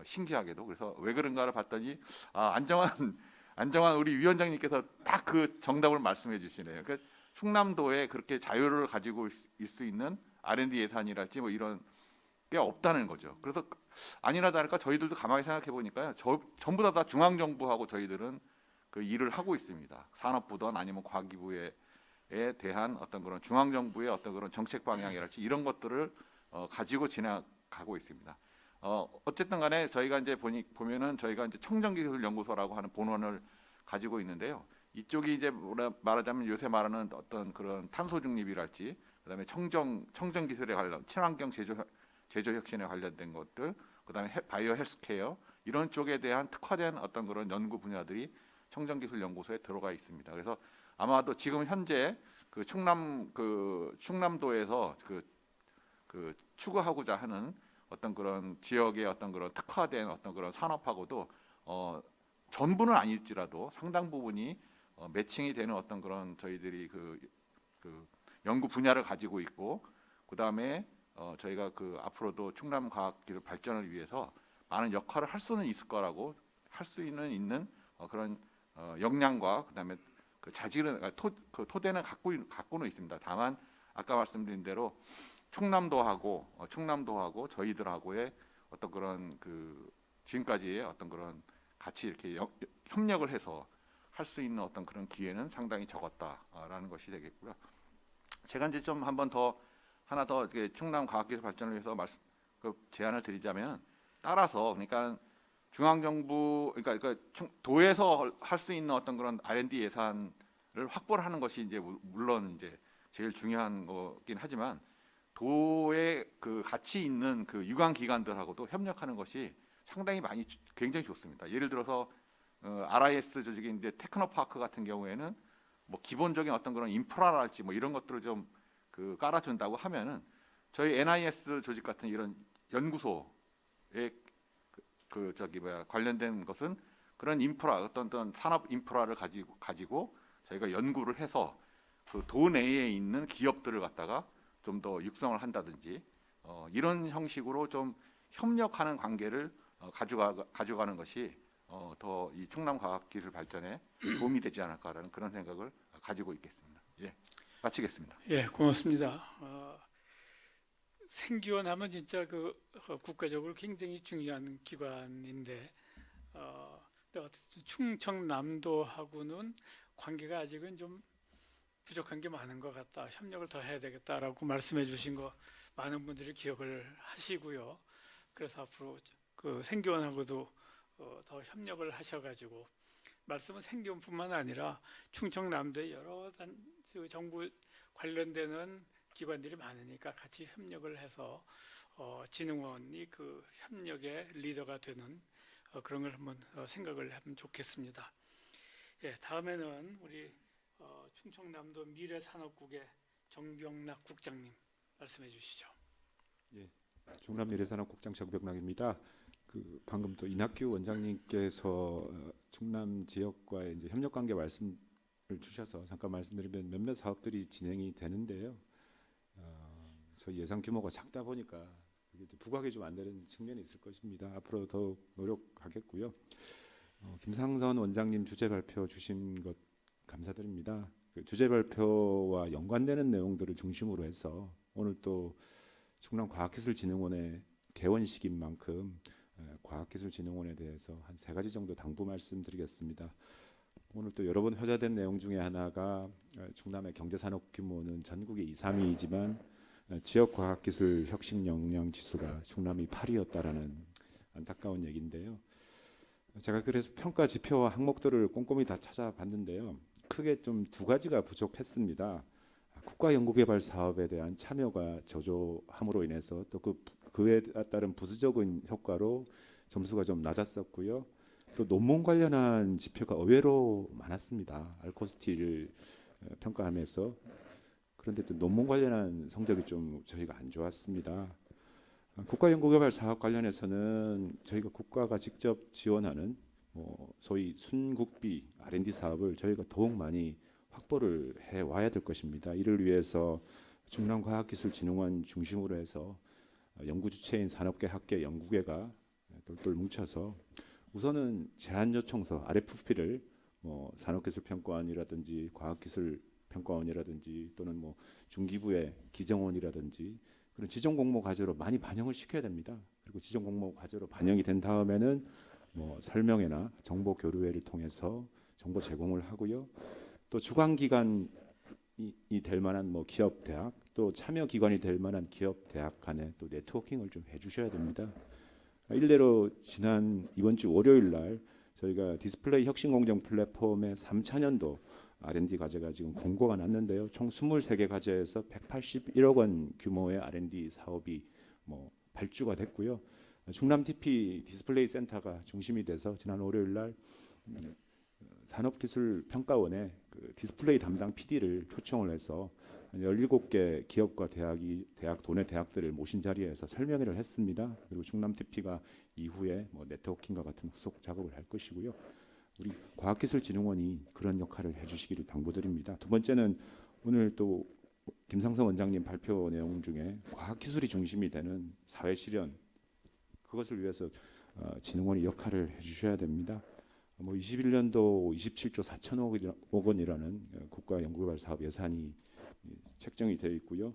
신기하게도. 그래서 왜 그런가를 봤더니 안정환 우리 위원장님께서 딱 그 정답을 말씀해 주시네요. 그러니까 충남도에 그렇게 자유를 가지고 있을 수 있는 R&D 예산이랄지 뭐 이런 게 없다는 거죠. 그래서 아니나 다를까 저희들도 가만히 생각해 보니까요. 전부 다 중앙정부하고 저희들은 그 일을 하고 있습니다. 산업부든 아니면 과기부에 대한 어떤 그런 중앙정부의 어떤 그런 정책 방향이랄지 이런 것들을 가지고 지나가고 있습니다. 어쨌든 간에 저희가 이제 보면은 저희가 이제 청정기술연구소라고 하는 본원을 가지고 있는데요. 이쪽이 이제 말하자면 요새 말하는 어떤 그런 탄소 중립이랄지 그다음에 청정기술에 관련 친환경 제조 혁신에 관련된 것들, 그다음에 바이오 헬스케어 이런 쪽에 대한 특화된 어떤 그런 연구 분야들이 청정기술연구소에 들어가 있습니다. 그래서 아마도 지금 현재 충남도에서 추구하고자 하는 어떤 그런 지역의 어떤 그런 특화된 어떤 그런 산업하고도 전부는 아닐지라도 상당 부분이 매칭이 되는 어떤 그런 저희들이 연구 분야를 가지고 있고 그다음에 저희가 앞으로도 충남 과학기술 발전을 위해서 많은 역할을 할 수는 있을 거라고 할 수 있는 그런 역량과 그다음에 자질은 토대는 갖고는 있습니다. 다만 아까 말씀드린 대로 충남도하고 저희들하고의 어떤 그런 지금까지의 어떤 그런 같이 이렇게 협력을 해서 할 수 있는 어떤 그런 기회는 상당히 적었다라는 것이 되겠고요. 제가 이제 좀 하나 더 이렇게 충남 과학기술 발전을 위해서 제안을 드리자면 따라서 그러니까 중앙정부 그러니까 도에서 할 수 있는 어떤 그런 R&D 예산을 확보를 하는 것이 이제 물론 이제 제일 중요한 거긴 하지만 도에 같이 있는 유관 기관들하고도 협력하는 것이 상당히 굉장히 좋습니다. 예를 들어서 RIS 조직인 이제 테크노파크 같은 경우에는 뭐 기본적인 어떤 그런 인프라랄지 뭐 이런 것들을 좀 깔아준다고 하면은 저희 NIS 조직 같은 이런 연구소에 관련된 것은 그런 인프라 어떤 산업 인프라를 가지고 저희가 연구를 해서 그 도내에 있는 기업들을 갖다가 좀 더 육성을 한다든지 이런 형식으로 좀 협력하는 관계를 가져가는 것이 더 이 충남 과학기술 발전에 도움이 되지 않을까라는 그런 생각을 가지고 있겠습니다. 예, 마치겠습니다. 예, 고맙습니다. 생기원하면 진짜 국가적으로 굉장히 중요한 기관인데 근데 어쨌든 충청남도하고는 관계가 아직은 좀 부족한 게 많은 것 같다. 협력을 더 해야 되겠다라고 말씀해 주신 거 많은 분들이 기억을 하시고요. 그래서 앞으로 그 생기원하고도 더 협력을 하셔가지고 말씀은 생기원뿐만 아니라 충청남도의 여러 정부 관련되는 기관들이 많으니까 같이 협력을 해서 진흥원이 그 협력의 리더가 되는 그런 걸 한번 생각을 하면 좋겠습니다. 예, 다음에는 우리 충청남도 미래산업국의 정병락 국장님 말씀해 주시죠. 충남미래산업국장 정병락입니다. 방금 또 이낙규 원장님께서 충남 지역과의 이제 협력 관계 말씀을 주셔서 잠깐 말씀드리면 몇몇 사업들이 진행이 되는데요. 저희 예산 규모가 작다 보니까 이게 부각이 좀 안 되는 측면이 있을 것입니다. 앞으로 더 노력하겠고요. 김상선 원장님 주제 발표 주신 것 감사드립니다. 그 주제 발표와 연관되는 내용들을 중심으로 해서 오늘 또 충남과학기술진흥원의 개원식인 만큼 과학기술진흥원에 대해서 한 3가지 정도 당부 말씀드리겠습니다. 오늘 또 여러 번 회자된 내용 중에 하나가 충남의 경제산업 규모는 전국의 2, 3위이지만 지역과학기술 혁신 역량 지수가 충남이 8위였다라는 안타까운 얘기인데요. 제가 그래서 평가 지표와 항목들을 꼼꼼히 다 찾아봤는데요. 크게 좀 2가지가 부족했습니다. 국가연구개발 사업에 대한 참여가 저조함으로 인해서 또 그에 따른 부수적인 효과로 점수가 좀 낮았었고요. 또 논문 관련한 지표가 의외로 많았습니다. 알코스티를 평가하면서. 그런데 또 논문 관련한 성적이 좀 저희가 안 좋았습니다. 국가연구개발 사업 관련해서는 저희가 국가가 직접 지원하는 소위 순국비 R&D 사업을 저희가 더욱 많이 확보를 해 와야 될 것입니다. 이를 위해서 충남과학기술진흥원 중심으로 해서 연구 주체인 산업계, 학계, 연구계가 똘똘 뭉쳐서 우선은 제안요청서 RFP를 산업기술평가원이라든지 과학기술평가원이라든지 또는 중기부의 기정원이라든지 그런 지정공모 과제로 많이 반영을 시켜야 됩니다. 그리고 지정공모 과제로 반영이 된 다음에는 설명회나 정보 교류회를 통해서 정보 제공을 하고요. 또 주관기관이 될 만한 기업 대학 또 참여 기관이 될 만한 기업 대학 간에 또 네트워킹을 좀 해주셔야 됩니다. 일례로 이번 주 월요일 날 저희가 디스플레이 혁신공정 플랫폼의 3차년도 R&D 과제가 지금 공고가 났는데요. 총 23개 과제에서 181억 원 규모의 R&D 사업이 발주가 됐고요. 충남 TP 디스플레이 센터가 중심이 돼서 지난 월요일 날 산업기술평가원에 그 디스플레이 담당 PD를 초청을 해서 17개 기업과 대학 도내 대학들을 모신 자리에서 설명회를 했습니다. 그리고 충남 TP가 이후에 네트워킹과 같은 후속 작업을 할 것이고요. 우리 과학기술진흥원이 그런 역할을 해주시기를 당부드립니다. 두 번째는 오늘 또 김상선 원장님 발표 내용 중에 과학기술이 중심이 되는 사회실현 그것을 위해서 진흥원이 역할을 해주셔야 됩니다. 21년도 27조 4천억 원이라는 국가연구개발 사업 예산이 책정이 되어 있고요.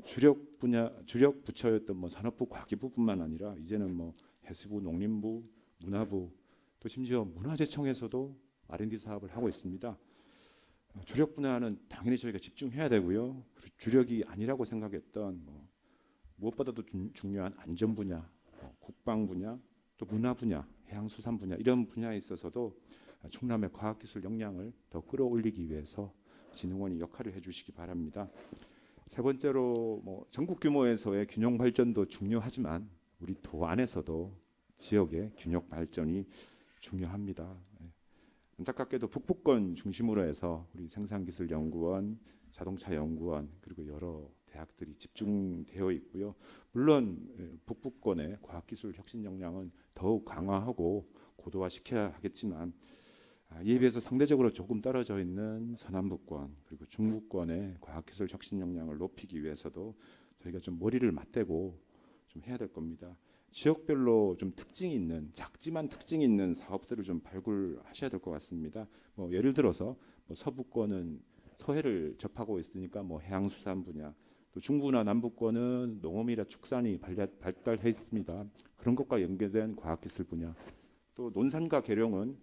주력 부처였던 산업부, 과기부뿐만 아니라 이제는 해수부, 농림부, 문화부 또 심지어 문화재청에서도 R&D 사업을 하고 있습니다. 주력 분야는 당연히 저희가 집중해야 되고요. 주력이 아니라고 생각했던 무엇보다도 중요한 안전 분야, 국방 분야, 또 문화 분야, 해양수산 분야 이런 분야에 있어서도 충남의 과학기술 역량을 더 끌어올리기 위해서 진흥원이 역할을 해주시기 바랍니다. 세 번째로 전국 규모에서의 균형 발전도 중요하지만 우리 도 안에서도 지역의 균형 발전이 중요합니다. 안타깝게도 북부권 중심으로 해서 우리 생산기술연구원, 자동차연구원 그리고 여러 대학들이 집중되어 있고요. 물론 북부권의 과학기술 혁신 역량은 더욱 강화하고 고도화시켜야 하겠지만 이에 비해서 상대적으로 조금 떨어져 있는 서남부권 그리고 중부권의 과학기술 혁신 역량을 높이기 위해서도 저희가 좀 머리를 맞대고 좀 해야 될 겁니다. 지역별로 좀 특징이 있는 작지만 특징이 있는 사업들을 좀 발굴하셔야 될 것 같습니다. 뭐 예를 들어서 뭐 서부권은 서해를 접하고 있으니까 뭐 해양수산 분야, 또 중부나 남부권은 농업이나 축산이 발달해 있습니다. 그런 것과 연계된 과학기술 분야, 또 논산과 계룡은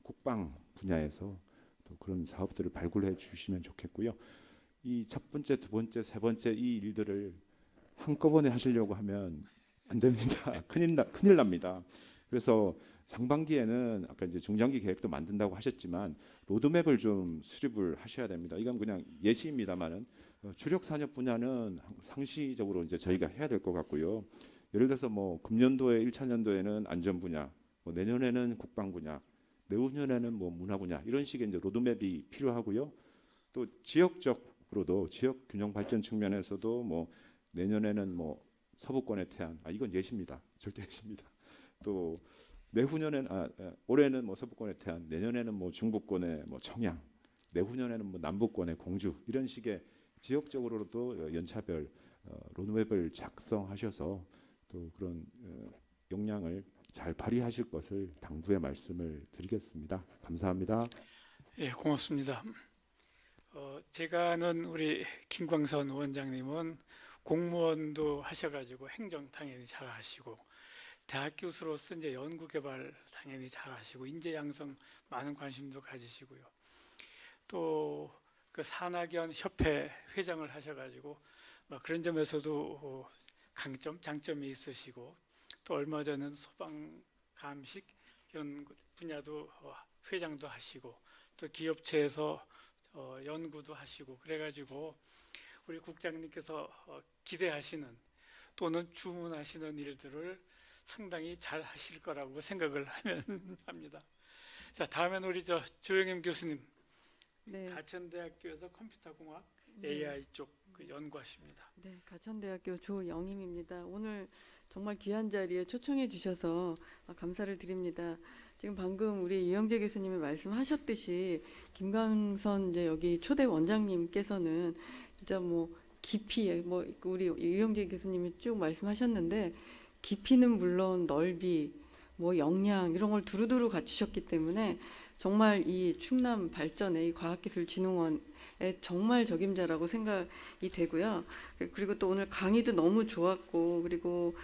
국방 분야에서 또 그런 사업들을 발굴해 주시면 좋겠고요. 이 첫 번째, 두 번째, 세 번째 이 일들을 한꺼번에 하시려고 하면 안 됩니다. 큰일 납니다. 그래서 상반기에는 아까 이제 중장기 계획도 만든다고 하셨지만 로드맵을 좀 수립을 하셔야 됩니다. 이건 그냥 예시입니다만은 주력 산업 분야는 상시적으로 이제 저희가 해야 될 것 같고요. 예를 들어서 뭐 금년도에 1차 년도에는 안전 분야, 뭐 내년에는 국방 분야, 내후년에는 뭐 문화 분야 이런 식의 이제 로드맵이 필요하고요. 또 지역적으로도 지역 균형 발전 측면에서도 뭐 내년에는 뭐 서부권의 태안, 이건 예시입니다. 절대 예시입니다. 또 내후년에는 올해는 뭐 서부권의 태안, 내년에는 뭐 중부권의 뭐 청양, 내후년에는 뭐 남부권의 공주 이런 식의 지역적으로도 연차별 로드맵을 작성하셔서 또 그런 역량을 잘 발휘하실 것을 당부의 말씀을 드리겠습니다. 감사합니다. 예, 고맙습니다. 제가 아는 우리 김광선 원장님은 공무원도 하셔가지고 행정 당연히 잘 하시고 대학 교수로서 이제 연구개발 당연히 잘 하시고 인재 양성 많은 관심도 가지시고요. 또 그 산학연 협회 회장을 하셔가지고 그런 점에서도 강점, 장점이 있으시고 또 얼마 전에는 소방 감식 이런 분야도 회장도 하시고 또 기업체에서 연구도 하시고 그래가지고 우리 국장님께서 기대하시는 또는 주문하시는 일들을 상당히 잘 하실 거라고 생각을 합니다. 자, 다음에는 우리 조영임 교수님, 네. 가천대학교에서 컴퓨터공학 네. AI 쪽 연구하십니다. 네, 가천대학교 조영임입니다. 오늘 정말 귀한 자리에 초청해 주셔서 감사를 드립니다. 지금 방금 우리 이영재 교수님이 말씀하셨듯이 김광선 이제 여기 초대 원장님께서는 진짜 뭐 깊이 뭐 우리 이영재 교수님이 쭉 말씀하셨는데 깊이는 물론 넓이 뭐 역량 이런 걸 두루두루 갖추셨기 때문에 정말 이 충남 발전의 이 과학기술진흥원에 정말 적임자라고 생각이 되고요. 그리고 또 오늘 강의도 너무 좋았고 그리고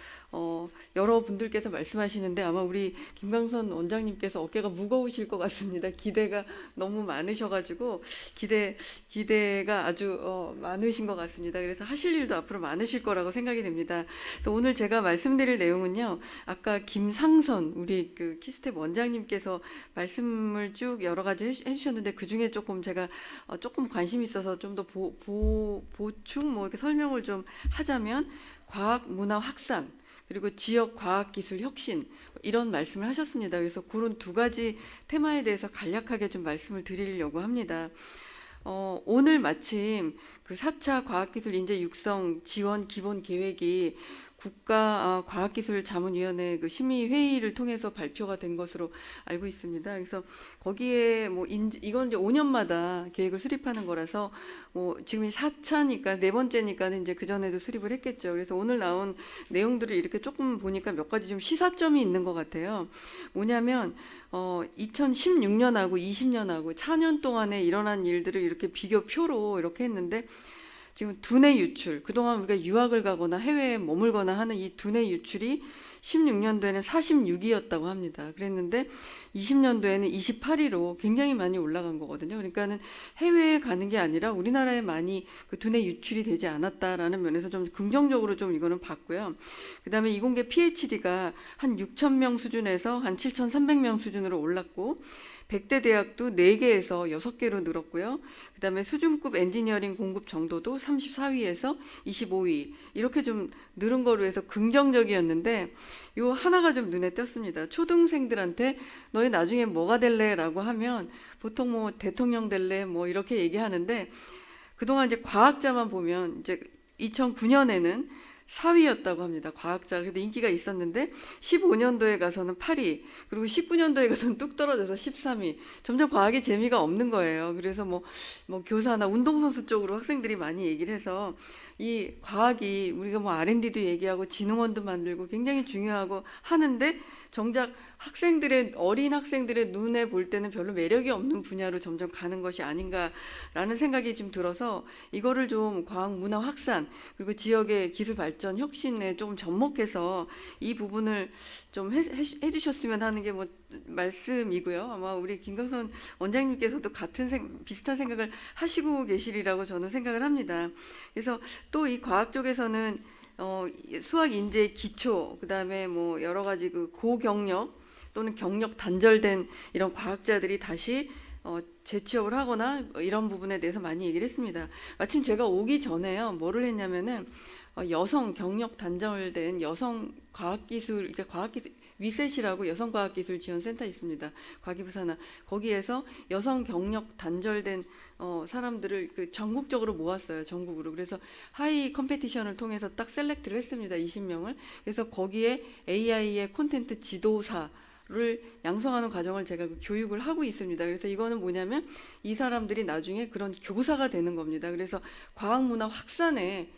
여러분들께서 말씀하시는데 아마 우리 김광선 원장님께서 어깨가 무거우실 것 같습니다. 기대가 너무 많으셔가지고 기대가 아주 많으신 것 같습니다. 그래서 하실 일도 앞으로 많으실 거라고 생각이 됩니다. 그래서 오늘 제가 말씀드릴 내용은요. 아까 김상선 우리 그 키스텝 원장님께서 말씀을 쭉 여러 가지 해주셨는데 그 중에 조금 제가 조금 관심이 있어서 좀 더 보충 뭐 이렇게 설명을 좀 하자면 과학 문화 확산 그리고 지역 과학기술 혁신 이런 말씀을 하셨습니다. 그래서 그런 두 가지 테마에 대해서 간략하게 좀 말씀을 드리려고 합니다. 오늘 마침 그 4차 과학기술 인재 육성 지원 기본 계획이 국가 과학기술자문위원회 그 심의 회의를 통해서 발표가 된 것으로 알고 있습니다. 그래서 거기에 뭐 이건 이제 5년마다 계획을 수립하는 거라서 뭐 지금이 4차니까 네 번째니까는 이제 그 전에도 수립을 했겠죠. 그래서 오늘 나온 내용들을 이렇게 조금 보니까 몇 가지 좀 시사점이 있는 것 같아요. 뭐냐면 2016년하고 20년하고 4년 동안에 일어난 일들을 이렇게 비교표로 이렇게 했는데. 지금 두뇌 유출, 그동안 우리가 유학을 가거나 해외에 머물거나 하는 이 두뇌 유출이 16년도에는 46이었다고 합니다. 그랬는데 20년도에는 28위로 굉장히 많이 올라간 거거든요. 그러니까는 해외에 가는 게 아니라 우리나라에 많이 그 두뇌 유출이 되지 않았다라는 면에서 좀 긍정적으로 좀 이거는 봤고요. 그다음에 이공계 PhD가 한 6,000명 수준에서 한 7,300명 수준으로 올랐고 100대 대학도 4개에서 6개로 늘었고요. 그다음에 수준급 엔지니어링 공급 정도도 34위에서 25위 이렇게 좀 늘은 거로 해서 긍정적이었는데 요 하나가 좀 눈에 띄었습니다. 초등생들한테 너희 나중에 뭐가 될래라고 하면 보통 뭐 대통령 될래 뭐 이렇게 얘기하는데 그동안 이제 과학자만 보면 이제 2009년에는 4위였다고 합니다. 과학자. 그래도 인기가 있었는데 15년도에 가서는 8위, 그리고 19년도에 가서는 뚝 떨어져서 13위. 점점 과학에 재미가 없는 거예요. 그래서 뭐 교사나 운동선수 쪽으로 학생들이 많이 얘기를 해서 이 과학이 우리가 뭐 R&D도 얘기하고 진흥원도 만들고 굉장히 중요하고 하는데 정작 어린 학생들의 눈에 볼 때는 별로 매력이 없는 분야로 점점 가는 것이 아닌가라는 생각이 좀 들어서 이거를 좀 과학 문화 확산 그리고 지역의 기술 발전 혁신에 좀 접목해서 이 부분을 좀 해주셨으면 하는 게 뭐 말씀이고요. 아마 우리 김광선 원장님께서도 비슷한 생각을 하시고 계시리라고 저는 생각을 합니다. 그래서 또 이 과학 쪽에서는 수학 인재의 기초, 그다음에 뭐 여러 가지 그 고경력 또는 경력 단절된 이런 과학자들이 다시 재취업을 하거나 이런 부분에 대해서 많이 얘기를 했습니다. 마침 제가 오기 전에요, 뭐를 했냐면은 여성 경력 단절된 여성 과학기술, 그러니까 과학기술 위셋이라고 여성과학기술 지원센터 있습니다. 과기부 산하. 거기에서 여성 경력 단절된 사람들을 전국적으로 모았어요. 전국으로. 그래서 하이 컴페티션을 통해서 딱 셀렉트를 했습니다. 20명을. 그래서 거기에 AI의 콘텐트 지도사를 양성하는 과정을 제가 교육을 하고 있습니다. 그래서 이거는 뭐냐면 이 사람들이 나중에 그런 교사가 되는 겁니다. 그래서 과학문화 확산에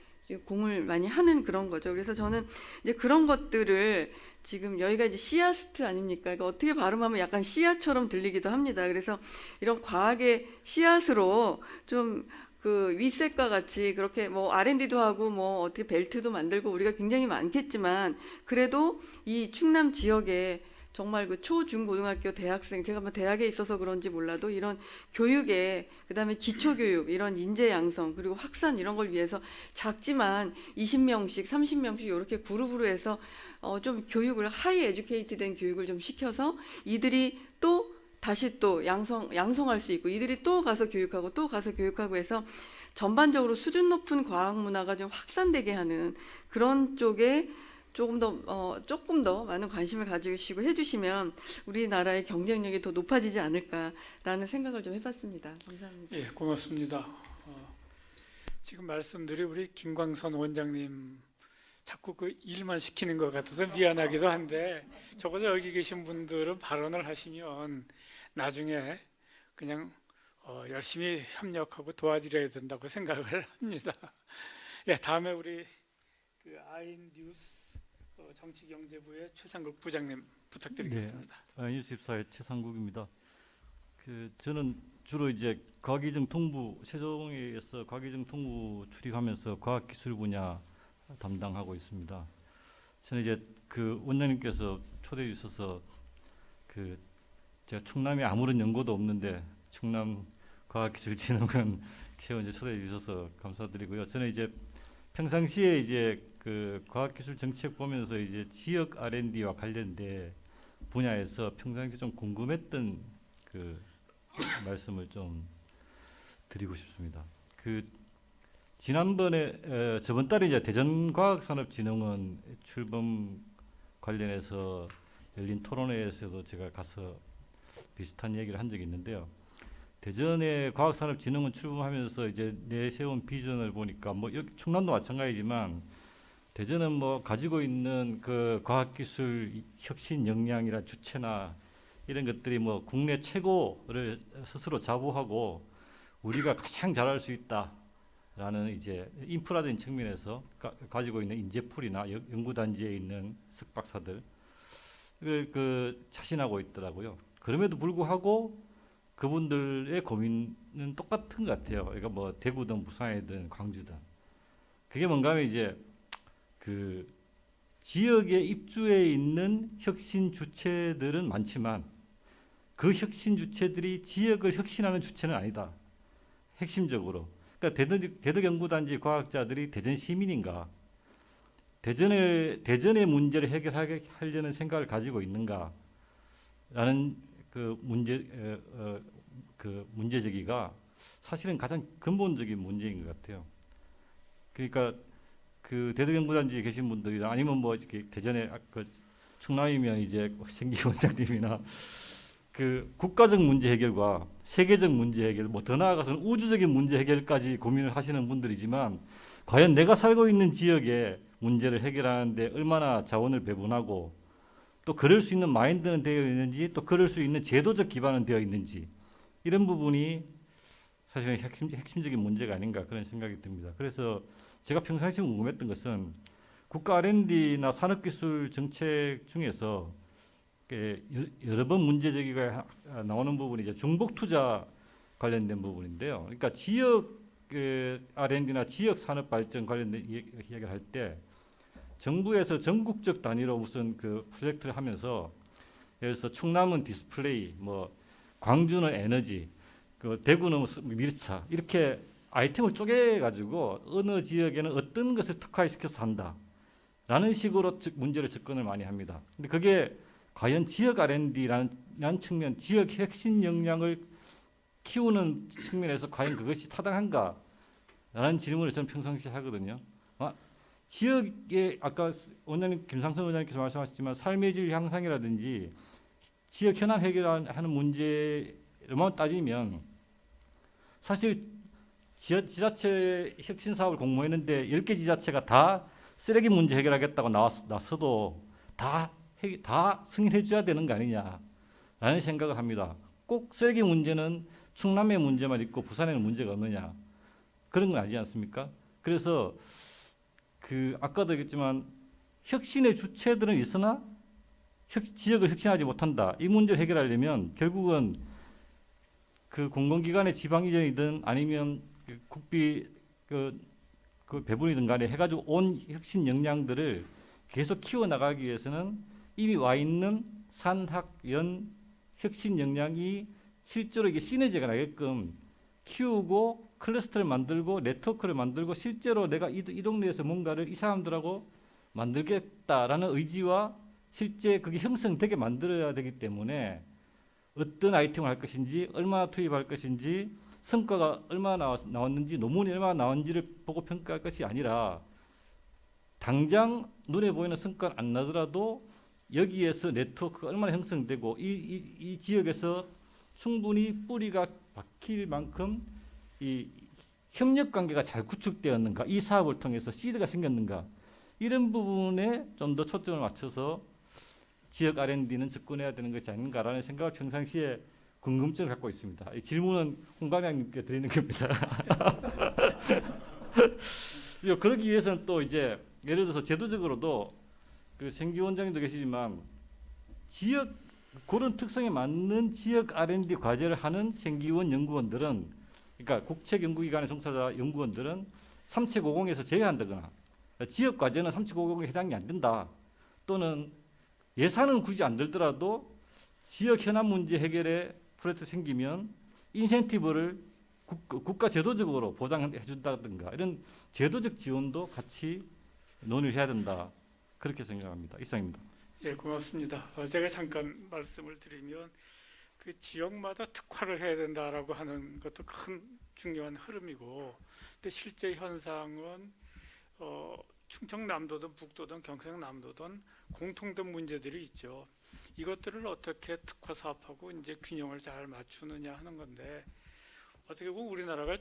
공을 많이 하는 그런 거죠. 그래서 저는 이제 그런 것들을 지금 여기가 이제 씨앗트 아닙니까? 그러니까 어떻게 발음하면 약간 씨앗처럼 들리기도 합니다. 그래서 이런 과학의 씨앗으로 좀 그 위셋과 같이 그렇게 뭐 R&D도 하고 뭐 어떻게 벨트도 만들고 우리가 굉장히 많겠지만 그래도 이 충남 지역에 정말 그 초, 중, 고등학교, 대학생, 제가 뭐 대학에 있어서 그런지 몰라도 이런 교육에, 그다음에 기초교육, 이런 인재 양성, 그리고 확산 이런 걸 위해서 작지만 20명씩, 30명씩 이렇게 그룹으로 해서 좀 교육을, 하이 에듀케이트 된 교육을 좀 시켜서 이들이 또 다시 또 양성할 수 있고 이들이 또 가서 교육하고 또 가서 교육하고 해서 전반적으로 수준 높은 과학 문화가 좀 확산되게 하는 그런 쪽에 조금 더 많은 관심을 가지시고 해주시면 우리나라의 경쟁력이 더 높아지지 않을까라는 생각을 좀 해봤습니다. 감사합니다. 예, 고맙습니다. 지금 말씀드린 우리 김광선 원장님 자꾸 그 일만 시키는 것 같아서 미안하기도 한데 적어도 여기 계신 분들은 발언을 하시면 나중에 그냥 열심히 협력하고 도와드려야 된다고 생각을 합니다. 예, 다음에 우리 그 아이뉴스 정치경제부의 최상국 부장님 부탁드리겠습니다. 네, 뉴스24의 최상국입니다. 저는 주로 이제 과기정 통부 세종에서 과기정 통부 출입하면서 과학기술 분야 담당하고 있습니다. 저는 이제 그 원장님께서 초대해 주셔서 제가 충남에 아무런 연고도 없는데 충남 과학기술진흥원 이제 초대해 주셔서 감사드리고요. 저는 이제 평상시에 이제 그 과학기술 정책 보면서 이제 지역 R&D와 관련된 분야에서 평상시 좀 궁금했던 그 말씀을 좀 드리고 싶습니다. 지난번에 저번 달에 이제 대전과학산업진흥원 출범 관련해서 열린 토론회에서도 제가 가서 비슷한 얘기를 한 적이 있는데요. 대전의 과학산업진흥원 출범하면서 이제 내세운 비전을 보니까 뭐 충남도 마찬가지지만 대전은 뭐 가지고 있는 그 과학기술 혁신 역량이나 주체나 이런 것들이 뭐 국내 최고를 스스로 자부하고 우리가 가장 잘할 수 있다라는 이제 인프라적인 측면에서 가지고 있는 인재풀이나 연구단지에 있는 석박사들 그 자신하고 있더라고요. 그럼에도 불구하고 그분들의 고민은 똑같은 것 같아요. 그러니까 뭐 대구든 부산이든 광주든 그게 뭔가 하면 이제 그 지역에 입주해 있는 혁신 주체들은 많지만 그 혁신 주체들이 지역을 혁신하는 주체는 아니다. 핵심적으로. 그러니까 대덕연구단지 과학자들이 대전 시민인가? 대전의 문제를 해결하려는 생각을 가지고 있는가? 라는 그 문제 제기가 사실은 가장 근본적인 문제인 것 같아요. 그러니까 그 대덕연구단지에 계신 분들이나 아니면 뭐 이렇게 대전에 충남이면 이제 생기 원장님이나 그 국가적 문제 해결과 세계적 문제 해결, 뭐 더 나아가서는 우주적인 문제 해결까지 고민을 하시는 분들이지만 과연 내가 살고 있는 지역의 문제를 해결하는데 얼마나 자원을 배분하고 또 그럴 수 있는 마인드는 되어 있는지 또 그럴 수 있는 제도적 기반은 되어 있는지 이런 부분이 사실은 핵심적인 문제가 아닌가 그런 생각이 듭니다. 그래서 제가 평상시에 궁금했던 것은 국가 R&D나 산업기술 정책 중에서 여러 번 문제 제기가 나오는 부분이 이제 중복 투자 관련된 부분인데요. 그러니까 지역 R&D나 지역 산업 발전 관련된 이야기를 할 때 정부에서 전국적 단위로 무슨 그 프로젝트를 하면서 예를 들어서 충남은 디스플레이, 뭐 광주는 에너지, 그 대구는 밀차 이렇게 아이템을 쪼개 가지고 어느 지역에는 어떤 것을 특화시켜서 한다라는 식으로 문제를 접근을 많이 합니다. 근데 그게 과연 지역 R&D라는 측면, 지역 혁신 역량을 키우는 측면에서 과연 그것이 타당한가라는 질문을 저는 평상시에 하거든요. 지역의 아까 원장님 김상선 원장님께서 말씀하셨지만 삶의 질 향상이라든지 지역 현안 해결하는 문제로만 따지면 사실 지자체 혁신 사업을 공모했는데 10개 지자체가 다 쓰레기 문제 해결하겠다고 나서도 다 승인해 줘야 되는 거 아니냐라는 생각을 합니다. 꼭 쓰레기 문제는 충남의 문제만 있고 부산에는 문제가 없느냐 그런 건 아니지 않습니까? 그래서 그 아까도 얘기했지만 혁신의 주체들은 있으나 지역을 혁신하지 못한다. 이 문제를 해결하려면 결국은 그 공공기관의 지방 이전이든 아니면 그 국비 그 배분이든 간에 해가지고 온 혁신 역량들을 계속 키워나가기 위해서는 이미 와 있는 산학연 혁신 역량이 실제로 이게 시너지가 나게끔 키우고 클러스터를 만들고 네트워크를 만들고 실제로 내가 이 동네에서 뭔가를 이 사람들하고 만들겠다라는 의지와 실제 그게 형성되게 만들어야 되기 때문에 어떤 아이템을 할 것인지 얼마나 투입할 것인지 성과가 얼마나 나왔는지 논문이 얼마나 나왔는지를 보고 평가할 것이 아니라 당장 눈에 보이는 성과는 안 나더라도 여기에서 네트워크가 얼마나 형성되고 이 지역에서 충분히 뿌리가 박힐 만큼 이 협력 관계가 잘 구축되었는가, 이 사업을 통해서 시드가 생겼는가 이런 부분에 좀 더 초점을 맞춰서 지역 R&D는 접근해야 되는 것이 아닌가라는 생각을 평상시에 궁금증을 갖고 있습니다. 이 질문은 홍감양님께 드리는 겁니다. 그러기 위해서는 또 이제 예를 들어서 제도적으로도 그 생기 원장님도 계시지만 지역 그런 특성에 맞는 지역 R&D 과제를 하는 생기원 연구원들은 그러니까 국책 연구기관의 종사자 연구원들은 3750에서 제외한다거나 지역 과제는 3750에 해당이 안 된다. 또는 예산은 굳이 안 들더라도 지역 현안 문제 해결에 프로젝트 생기면 인센티브를 국가 제도적으로 보장해 준다든가 이런 제도적 지원도 같이 논의를 해야 된다. 그렇게 생각합니다. 이상입니다. 예, 고맙습니다. 제가 잠깐 말씀을 드리면 그 지역마다 특화를 해야 된다라고 하는 것도 큰 중요한 흐름이고, 근데 실제 현상은 충청남도든 북도든 경상남도든 공통된 문제들이 있죠. 이것들을 어떻게 특화 사업하고 이제 균형을 잘 맞추느냐 하는 건데, 어떻게 보면 우리나라가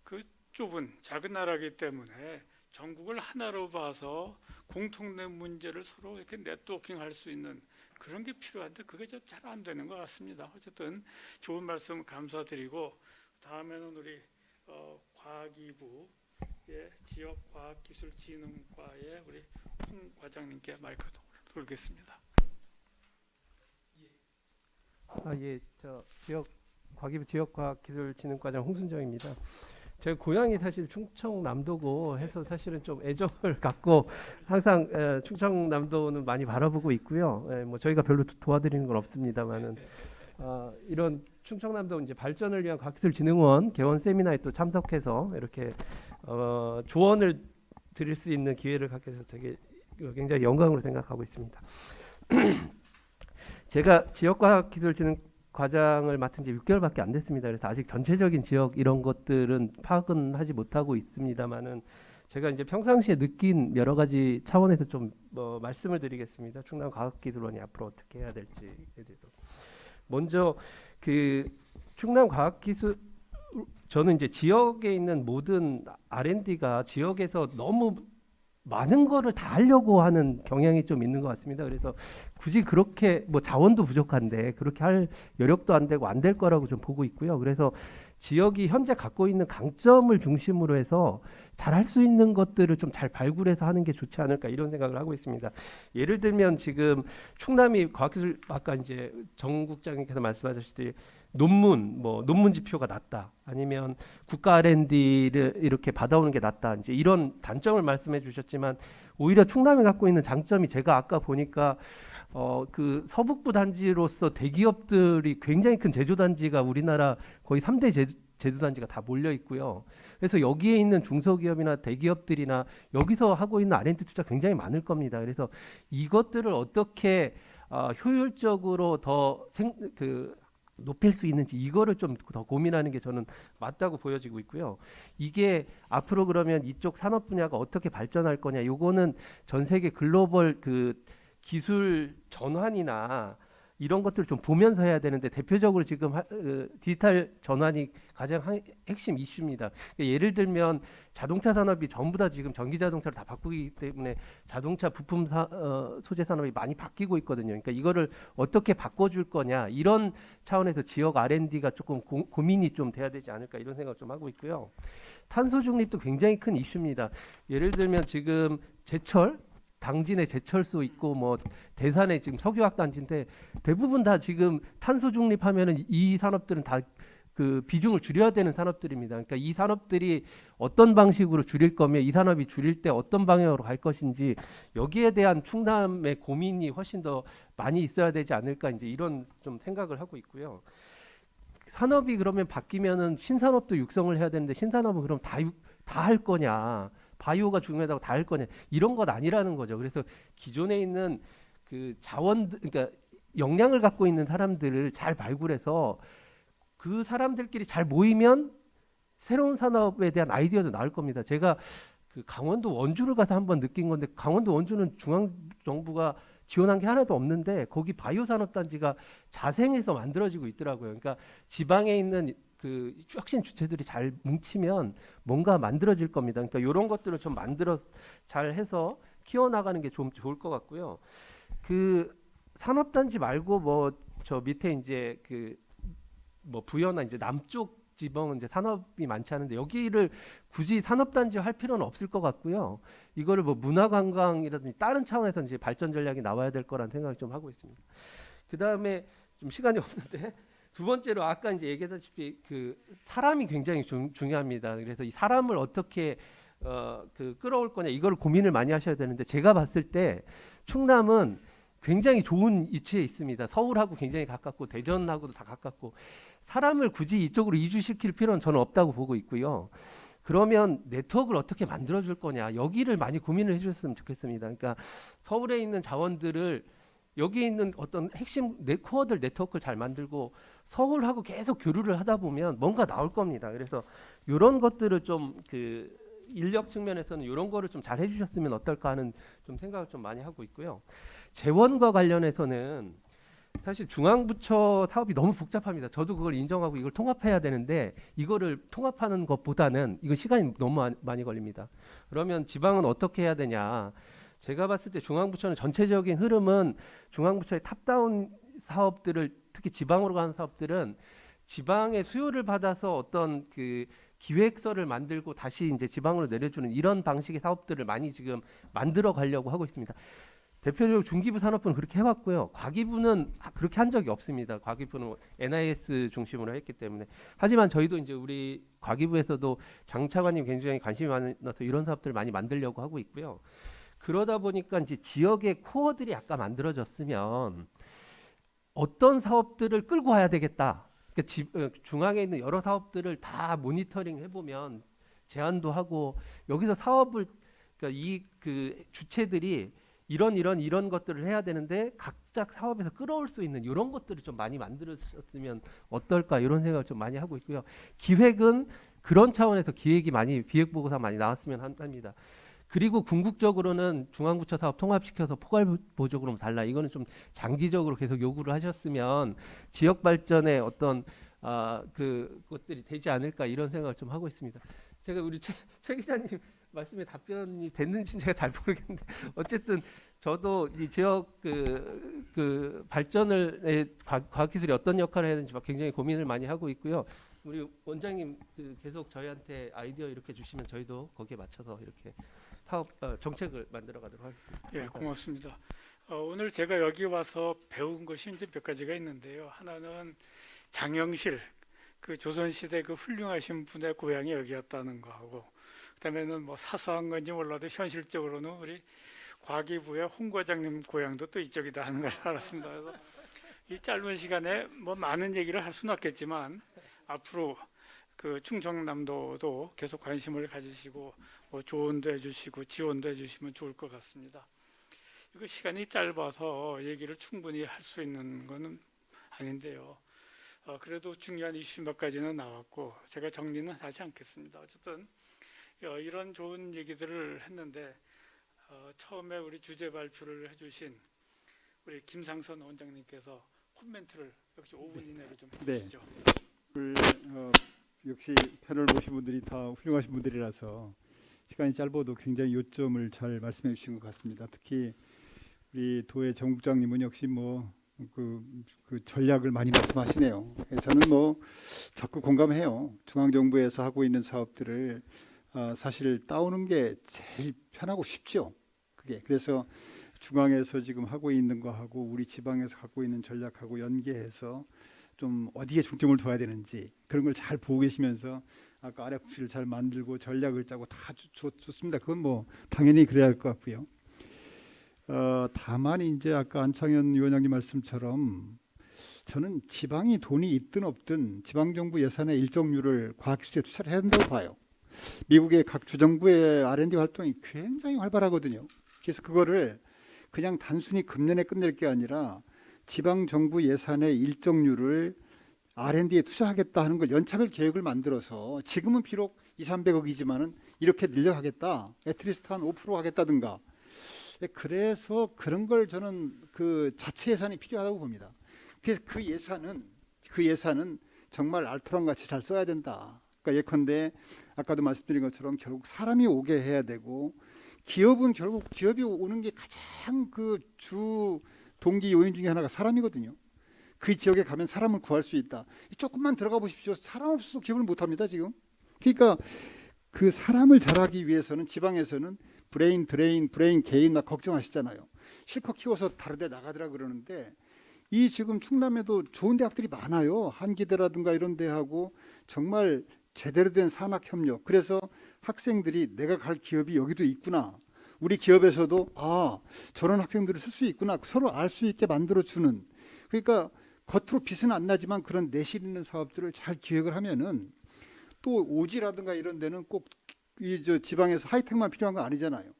그 좁은 작은 나라이기 때문에 전국을 하나로 봐서 공통된 문제를 서로 이렇게 네트워킹할 수 있는 그런 게 필요한데 그게 좀 잘 안 되는 것 같습니다. 어쨌든 좋은 말씀 감사드리고, 다음에는 우리 과기부의 지역과학기술진흥과의 우리 홍 과장님께 마이크 돌겠습니다. 예, 과기부 지역과학기술진흥과장 홍순정입니다. 제 고향이 사실 충청남도고 해서 사실은 좀 애정을 갖고 항상 충청남도는 많이 바라보고 있고요. 뭐 저희가 별로 도와드리는 건 없습니다만은 이런 충청남도 이제 발전을 위한 과학기술진흥원 개원 세미나에 또 참석해서 이렇게 조언을 드릴 수 있는 기회를 갖게 돼서 되게 굉장히 영광으로 생각하고 있습니다. 제가 지역과학기술진흥 과장을 맡은 지 6개월밖에 안 됐습니다. 그래서 아직 전체적인 지역 이런 것들은 파악은 하지 못하고 있습니다만은 제가 이제 평상시에 느낀 여러 가지 차원에서 좀 말씀을 드리겠습니다. 충남과학기술원이 앞으로 어떻게 해야 될지에 대해서. 먼저 그 저는 이제 지역에 있는 모든 R&D가 지역에서 너무 많은 거를 다 하려고 하는 경향이 좀 있는 것 같습니다. 그래서 굳이 그렇게 뭐 자원도 부족한데 그렇게 할 여력도 안 되고 안 될 거라고 좀 보고 있고요. 그래서 지역이 현재 갖고 있는 강점을 중심으로 해서 잘 할 수 있는 것들을 좀 잘 발굴해서 하는 게 좋지 않을까 이런 생각을 하고 있습니다. 예를 들면 지금 충남이 과학기술 아까 이제 정 국장님께서 말씀하셨듯이 논문 지표가 낮다. 아니면 국가 R&D를 이렇게 받아오는 게 낫다. 이제 이런 단점을 말씀해 주셨지만 오히려 충남이 갖고 있는 장점이 제가 아까 보니까 그 서북부 단지로서 대기업들이 굉장히 큰 제조 단지가 우리나라 거의 3대 제조 단지가 다 몰려 있고요. 그래서 여기에 있는 중소기업이나 대기업들이나 여기서 하고 있는 R&D 투자 굉장히 많을 겁니다. 그래서 이것들을 어떻게 효율적으로 더 높일 수 있는지 이거를 좀 더 고민하는 게 저는 맞다고 보여지고 있고요. 이게 앞으로 그러면 이쪽 산업 분야가 어떻게 발전할 거냐, 요거는 전 세계 글로벌 그 기술 전환이나 이런 것들을 좀 보면서 해야 되는데 대표적으로 지금 디지털 전환이 가장 핵심 이슈입니다. 그러니까 예를 들면 자동차 산업이 전부 다 지금 전기 자동차로 다 바꾸기 때문에 자동차 부품 소재 산업이 많이 바뀌고 있거든요. 그러니까 이거를 어떻게 바꿔줄 거냐 이런 차원에서 지역 R&D가 조금 고민이 좀 돼야 되지 않을까 이런 생각 좀 하고 있고요. 탄소 중립도 굉장히 큰 이슈입니다. 예를 들면 지금 제철 당진에 제철소 있고 뭐 대산에 지금 석유화학 단지인데 대부분 다 지금 탄소 중립하면은 이 산업들은 다 그 비중을 줄여야 되는 산업들입니다. 그러니까 이 산업들이 어떤 방식으로 줄일 거며 이 산업이 줄일 때 어떤 방향으로 갈 것인지 여기에 대한 충남의 고민이 훨씬 더 많이 있어야 되지 않을까 이제 이런 좀 생각을 하고 있고요. 산업이 그러면 바뀌면은 신산업도 육성을 해야 되는데 신산업은 그럼 다 할 거냐? 바이오가 중요하다고 다 할 거냐 이런 건 아니라는 거죠. 그래서 기존에 있는 그 자원들 그러니까 역량을 갖고 있는 사람들을 잘 발굴해서 그 사람들끼리 잘 모이면 새로운 산업에 대한 아이디어도 나올 겁니다. 제가 그 강원도 원주를 가서 한번 느낀 건데 강원도 원주는 중앙 정부가 지원한 게 하나도 없는데 거기 바이오 산업 단지가 자생해서 만들어지고 있더라고요. 그러니까 지방에 있는 그 혁신 주체들이 잘 뭉치면 뭔가 만들어질 겁니다. 그러니까 이런 것들을 좀 만들어 잘 해서 키워나가는 게 좀 좋을 것 같고요. 그 산업단지 말고 뭐 저 밑에 이제 그 뭐 부여나 이제 남쪽 지방은 이제 산업이 많지 않은데 여기를 굳이 산업단지 할 필요는 없을 것 같고요. 이거를 뭐 문화관광이라든지 다른 차원에서 이제 발전 전략이 나와야 될 거라는 생각을 좀 하고 있습니다. 그 다음에 좀 시간이 없는데. 두 번째로 아까 이제 얘기했다시피 그 사람이 굉장히 중요합니다. 그래서 이 사람을 어떻게 그 끌어올 거냐 이걸 고민을 많이 하셔야 되는데 제가 봤을 때 충남은 굉장히 좋은 위치에 있습니다. 서울하고 굉장히 가깝고 대전하고도 다 가깝고 사람을 굳이 이쪽으로 이주시킬 필요는 저는 없다고 보고 있고요. 그러면 네트워크를 어떻게 만들어줄 거냐 여기를 많이 고민을 해주셨으면 좋겠습니다. 그러니까 서울에 있는 자원들을 여기 있는 어떤 핵심 코어들 네트워크를 잘 만들고 서울하고 계속 교류를 하다 보면 뭔가 나올 겁니다. 그래서 이런 것들을 좀 그 인력 측면에서는 이런 거를 좀 잘 해주셨으면 어떨까 하는 좀 생각을 좀 많이 하고 있고요. 재원과 관련해서는 사실 중앙부처 사업이 너무 복잡합니다. 저도 그걸 인정하고 이걸 통합해야 되는데 이거를 통합하는 것보다는 이거 시간이 너무 많이 걸립니다. 그러면 지방은 어떻게 해야 되냐? 제가 봤을 때 중앙부처는 전체적인 흐름은 중앙부처의 탑다운 사업들을 특히 지방으로 가는 사업들은 지방의 수요를 받아서 어떤 그 기획서를 만들고 다시 이제 지방으로 내려주는 이런 방식의 사업들을 많이 지금 만들어 가려고 하고 있습니다. 대표적으로 중기부 산업부는 그렇게 해왔고요. 과기부는 그렇게 한 적이 없습니다. 과기부는 NIS 중심으로 했기 때문에. 하지만 저희도 이제 우리 과기부에서도 장 차관님 굉장히 관심이 많아서 이런 사업들을 많이 만들려고 하고 있고요. 그러다 보니까 이제 지역의 코어들이 아까 만들어졌으면 어떤 사업들을 끌고 와야 되겠다. 그러니까 중앙에 있는 여러 사업들을 다 모니터링 해보면 제안도 하고 여기서 사업을 그러니까 이 그 주체들이 이런 것들을 해야 되는데 각자 사업에서 끌어올 수 있는 이런 것들을 좀 많이 만들었으면 어떨까 이런 생각을 좀 많이 하고 있고요. 기획은 그런 차원에서 기획보고서 많이 나왔으면 합니다. 그리고 궁극적으로는 중앙부처 사업 통합시켜서 포괄보조금 달라. 이거는 좀 장기적으로 계속 요구를 하셨으면 지역 발전에 어떤 그것들이 되지 않을까 이런 생각을 좀 하고 있습니다. 제가 우리 최 기자님 말씀에 답변이 됐는지 제가 잘 모르겠는데 어쨌든 저도 이 지역 그 발전을 과학기술이 어떤 역할을 해야 되는지 막 굉장히 고민을 많이 하고 있고요. 우리 원장님 계속 저희한테 아이디어 이렇게 주시면 저희도 거기에 맞춰서 이렇게 사업 정책을 만들어 가도록 하겠습니다. 예, 고맙습니다. 오늘 제가 여기 와서 배운 것이 이제 몇 가지가 있는데요. 하나는 장영실 그 조선시대 그 훌륭하신 분의 고향이 여기였다는 거하고, 그다음에는 뭐 사소한 건지 몰라도 현실적으로는 우리 과기부의 홍 과장님 고향도 또 이쪽이다 하는 걸 알았습니다. 그래서 이 짧은 시간에 뭐 많은 얘기를 할 수는 없겠지만 앞으로 그 충청남도도 계속 관심을 가지시고 뭐 조언도 해주시고 지원도 해주시면 좋을 것 같습니다. 이거 시간이 짧아서 얘기를 충분히 할 수 있는 거는 아닌데요. 그래도 중요한 이슈 몇 가지는 나왔고 제가 정리는 하지 않겠습니다. 어쨌든 이런 좋은 얘기들을 했는데 처음에 우리 주제 발표를 해주신 우리 김상선 원장님께서 코멘트를 역시 5분 이내로 좀 해주시죠. 역시 패널 모신 분들이 다 훌륭하신 분들이라서 시간이 짧아도 굉장히 요점을 잘 말씀해 주신 것 같습니다. 특히 우리 도의 정국장님은 역시 그 전략을 많이 말씀하시네요. 저는 뭐 적극 공감해요. 중앙정부에서 하고 있는 사업들을 사실 따오는 게 제일 편하고 쉽죠. 그게 그래서 중앙에서 지금 하고 있는 거하고 우리 지방에서 갖고 있는 전략하고 연계해서 좀 어디에 중점을 둬야 되는지 그런 걸 잘 보고 계시면서 아까 RFP를 잘 만들고 전략을 짜고 다 좋습니다. 그건 뭐 당연히 그래야 할 것 같고요. 다만 이제 아까 안창현 위원장님 말씀처럼 저는 지방이 돈이 있든 없든 지방정부 예산의 일정률을 과학기술에 투자를 해야 된다고 봐요. 미국의 각 주정부의 R&D 활동이 굉장히 활발하거든요. 그래서 그거를 그냥 단순히 금년에 끝낼 게 아니라 지방정부 예산의 일정률을 R&D에 투자하겠다 하는 걸 연차별 계획을 만들어서 지금은 비록 200~300억이지만은 이렇게 늘려가겠다. 애트리스트 한 5% 하겠다든가. 그래서 그런 걸 저는 그 자체 예산이 필요하다고 봅니다. 그래서 그 예산은 정말 알토란 같이 잘 써야 된다. 그러니까 예컨대 아까도 말씀드린 것처럼 결국 사람이 오게 해야 되고 기업은 결국 기업이 오는 게 가장 그 주 동기 요인 중에 하나가 사람이거든요. 그 지역에 가면 사람을 구할 수 있다. 조금만 들어가 보십시오. 사람 없어서 기업을 못 합니다, 지금. 그러니까 그 사람을 잘하기 위해서는 지방에서는 브레인 게인 막 걱정하시잖아요. 실컷 키워서 다른 데 나가더라 그러는데 이 지금 충남에도 좋은 대학들이 많아요. 한기대라든가 이런 데하고 정말 제대로 된 산학협력. 그래서 학생들이 내가 갈 기업이 여기도 있구나. 우리 기업에서도 저런 학생들을 쓸 수 있구나. 서로 알 수 있게 만들어주는. 그러니까 겉으로 빛은 안 나지만 그런 내실 있는 사업들을 잘 기획을 하면은 또 오지라든가 이런 데는 꼭 지방에서 하이텍만 필요한 건 아니잖아요.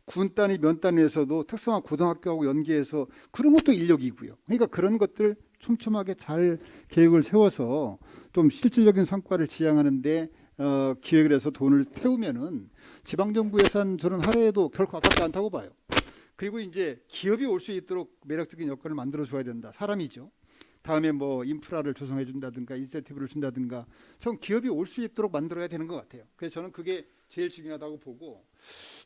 군 단위, 면 단위에서도 특성화 고등학교하고 연계해서 그런 것도 인력이고요. 그러니까 그런 것들 촘촘하게 잘 계획을 세워서 좀 실질적인 성과를 지향하는데 기획을 해서 돈을 태우면은 지방정부 예산 저는 하루에도 결코 아깝지 않다고 봐요. 그리고 이제 기업이 올 수 있도록 매력적인 여건을 만들어 줘야 된다. 사람이죠. 다음에 뭐 인프라를 조성해 준다든가 인센티브를 준다든가 전 기업이 올 수 있도록 만들어야 되는 것 같아요. 그래서 저는 그게 제일 중요하다고 보고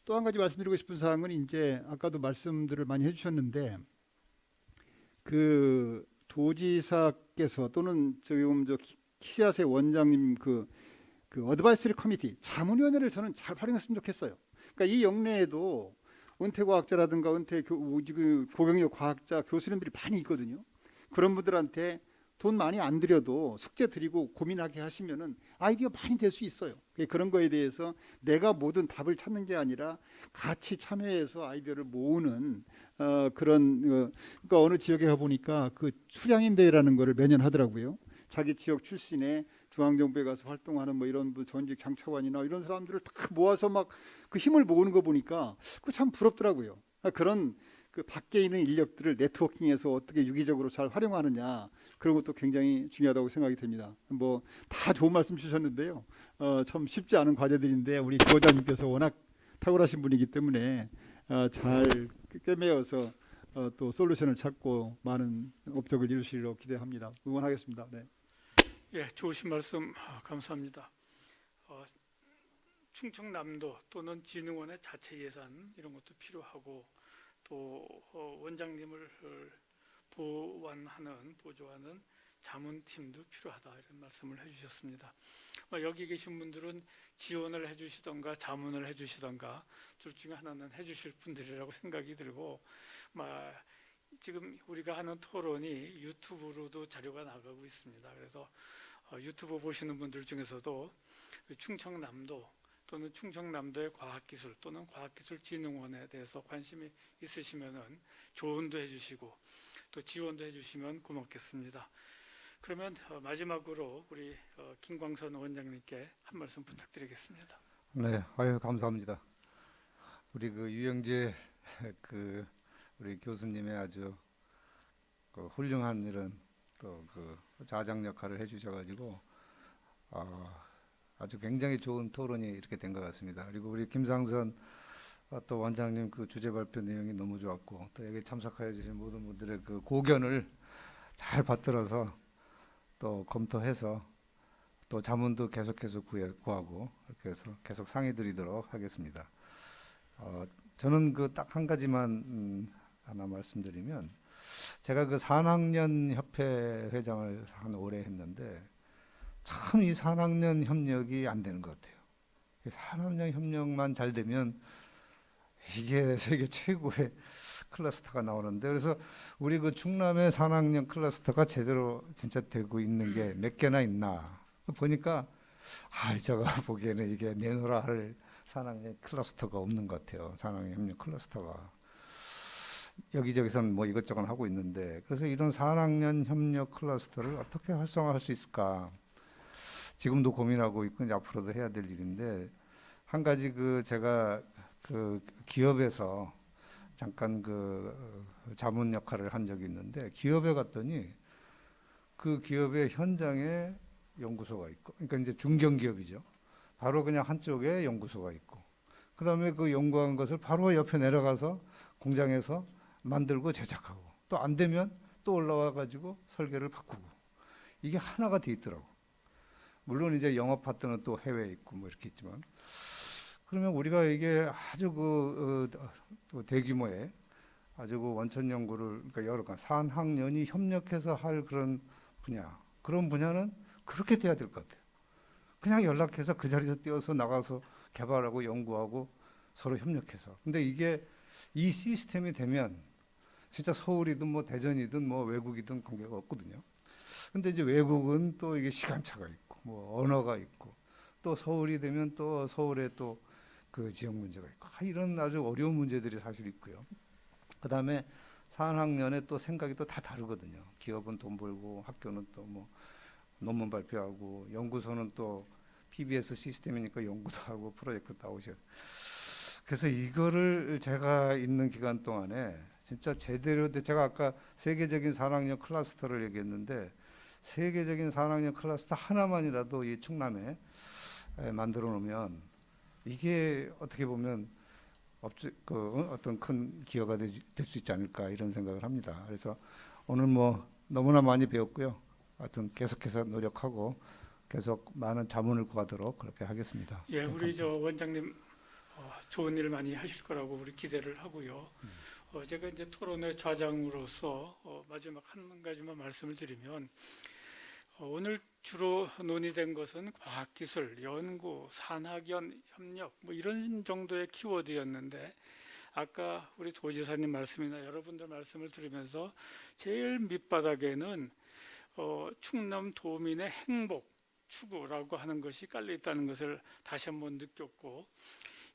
또 한 가지 말씀드리고 싶은 사항은 이제 아까도 말씀들을 많이 해주셨는데 그 도지사께서 또는 지금 키시아세 원장님 그 어드바이스리 커미티 자문위원회를 저는 잘 활용했으면 좋겠어요. 그러니까 이 영내에도 은퇴과학자라든가 고경력 과학자 교수님들이 많이 있거든요. 그런 분들한테 돈 많이 안 들여도 숙제 드리고 고민하게 하시면은 아이디어 많이 될 수 있어요. 그런 거에 대해서 내가 모든 답을 찾는 게 아니라 같이 참여해서 아이디어를 모으는 그러니까 어느 지역에 가보니까 그 수량인 대회라는 거를 매년 하더라고요. 자기 지역 출신의 중앙정부에 가서 활동하는 뭐 이런 전직 장차관이나 이런 사람들을 다 모아서 막 그 힘을 모으는 거 보니까 그 참 부럽더라고요. 그런 그 밖에 있는 인력들을 네트워킹해서 어떻게 유기적으로 잘 활용하느냐 그런 것도 굉장히 중요하다고 생각이 됩니다. 뭐 다 좋은 말씀 주셨는데요. 참 쉽지 않은 과제들인데 우리 교장님께서 워낙 탁월하신 분이기 때문에 잘 꿰매어서 또 솔루션을 찾고 많은 업적을 이루시리라고 기대합니다. 응원하겠습니다. 네. 예, 좋으신 말씀 감사합니다. 충청남도 또는 진흥원의 자체 예산 이런 것도 필요하고 또 원장님을 보조하는 자문팀도 필요하다 이런 말씀을 해주셨습니다. 여기 계신 분들은 지원을 해주시던가 자문을 해주시던가 둘 중에 하나는 해주실 분들이라고 생각이 들고 지금 우리가 하는 토론이 유튜브로도 자료가 나가고 있습니다. 그래서 유튜브 보시는 분들 중에서도 충청남도 또는 충청남도의 과학기술 또는 과학기술진흥원에 대해서 관심이 있으시면은 조언도 해주시고 또 지원도 해주시면 고맙겠습니다. 그러면 마지막으로 우리 김광선 원장님께 한 말씀 부탁드리겠습니다. 네, 감사합니다. 우리 그 유영재 우리 교수님의 아주 훌륭한 이런 또 자장 역할을 해주셔가지고 아주 굉장히 좋은 토론이 이렇게 된 것 같습니다. 그리고 우리 김상선 또 원장님 그 주제 발표 내용이 너무 좋았고 또 여기 참석하여 주신 모든 분들의 그 고견을 잘 받들어서 또 검토해서 또 자문도 계속해서 구하고 이렇게 해서 계속 상의 드리도록 하겠습니다. 저는 그 딱 한 가지만 하나 말씀드리면 제가 그 산학년 협회 회장을 한 오래 했는데 참 이 산학년 협력이 안 되는 것 같아요. 산학년 협력만 잘 되면 이게 세계 최고의 클러스터가 나오는데 그래서 우리 그 충남의 산학년 클러스터가 제대로 진짜 되고 있는 게 몇 개나 있나 보니까 제가 보기에는 이게 내놓으라 할 산학년 클러스터가 없는 것 같아요. 산학년 협력 클러스터가 여기저기서는 뭐 이것저것 하고 있는데 그래서 이런 산학년 협력 클러스터를 어떻게 활성화할 수 있을까 지금도 고민하고 있고 이제 앞으로도 해야 될 일인데 한 가지 제가 기업에서 잠깐 자문 역할을 한 적이 있는데 기업에 갔더니 그 기업의 현장에 연구소가 있고 그러니까 이제 중견기업이죠. 바로 그냥 한쪽에 연구소가 있고 그다음에 그 연구한 것을 바로 옆에 내려가서 공장에서 만들고 제작하고 또 안 되면 또 올라와 가지고 설계를 바꾸고 이게 하나가 돼 있더라고. 물론 이제 영업 파트는 또 해외에 있고 뭐 이렇게 있지만 그러면 우리가 이게 아주 대규모의 아주 원천 연구를 그러니까 여러 가지 산학년이 협력해서 할 그런 분야는 그렇게 돼야 될 것 같아요. 그냥 연락해서 그 자리에서 뛰어서 나가서 개발하고 연구하고 서로 협력해서. 근데 이게 이 시스템이 되면 진짜 서울이든 뭐 대전이든 뭐 외국이든 관계가 없거든요. 근데 이제 외국은 또 이게 시간차가 있고 뭐 언어가 있고 또 서울이 되면 또 서울에 또 그 지역 문제가 있고 이런 아주 어려운 문제들이 사실 있고요. 그다음에 산학년에 또 생각이 또 다 다르거든요. 기업은 돈 벌고 학교는 또 뭐 논문 발표하고 연구소는 또 PBS 시스템이니까 연구도 하고 프로젝트도 하셔야 돼요. 그래서 이거를 제가 있는 기간 동안에 진짜 제대로 제가 아까 세계적인 산학년 클러스터를 얘기했는데 세계적인 산학년 클러스터 하나만이라도 이 충남에 만들어 놓으면 이게 어떻게 보면 어떤 큰 기여가 될 수 있지 않을까 이런 생각을 합니다. 그래서 오늘 뭐 너무나 많이 배웠고요. 하여튼 계속해서 노력하고 계속 많은 자문을 구하도록 그렇게 하겠습니다. 예, 우리 원장님 좋은 일 많이 하실 거라고 우리 기대를 하고요. 제가 이제 토론회 좌장으로서 마지막 한 가지만 말씀을 드리면 오늘 주로 논의된 것은 과학기술, 연구, 산학연, 협력 뭐 이런 정도의 키워드였는데 아까 우리 도지사님 말씀이나 여러분들 말씀을 들으면서 제일 밑바닥에는 충남 도민의 행복 추구라고 하는 것이 깔려 있다는 것을 다시 한번 느꼈고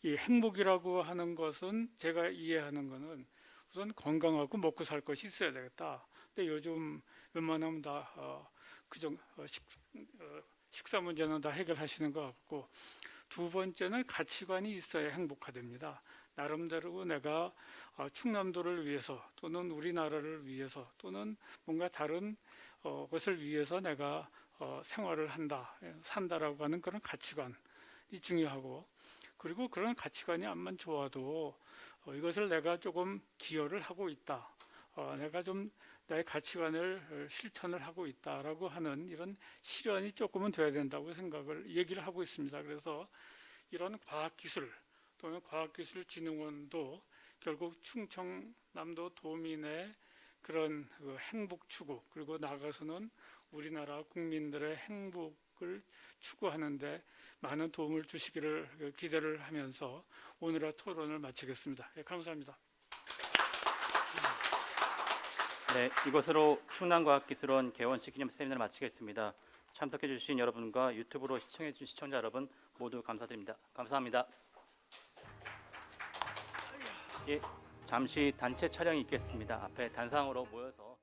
이 행복이라고 하는 것은 제가 이해하는 것은 우선 건강하고 먹고 살 것이 있어야 되겠다. 근데 요즘 웬만하면 다 식사 문제는 다 해결하시는 것 같고 두 번째는 가치관이 있어야 행복하답니다. 나름대로 내가 충남도를 위해서 또는 우리나라를 위해서 또는 뭔가 다른 것을 위해서 내가 생활을 산다라고 하는 그런 가치관이 중요하고 그리고 그런 가치관이 암만 좋아도 이것을 내가 조금 기여를 하고 있다. 내가 좀 나의 가치관을 실천을 하고 있다라고 하는 이런 실현이 조금은 돼야 된다고 생각을 얘기를 하고 있습니다. 그래서 이런 과학기술 또는 과학기술진흥원도 결국 충청남도 도민의 그런 그 행복 추구 그리고 나아가서는 우리나라 국민들의 행복을 추구하는데 많은 도움을 주시기를 기대를 하면서 오늘의 토론을 마치겠습니다. 예, 감사합니다. 네, 이것으로 충남과학기술원 개원식 기념 세미나를 마치겠습니다. 참석해 주신 여러분과 유튜브로 시청해 주신 시청자 여러분 모두 감사드립니다. 감사합니다. 예, 잠시 단체 촬영이 있겠습니다. 앞에 단상으로 모여서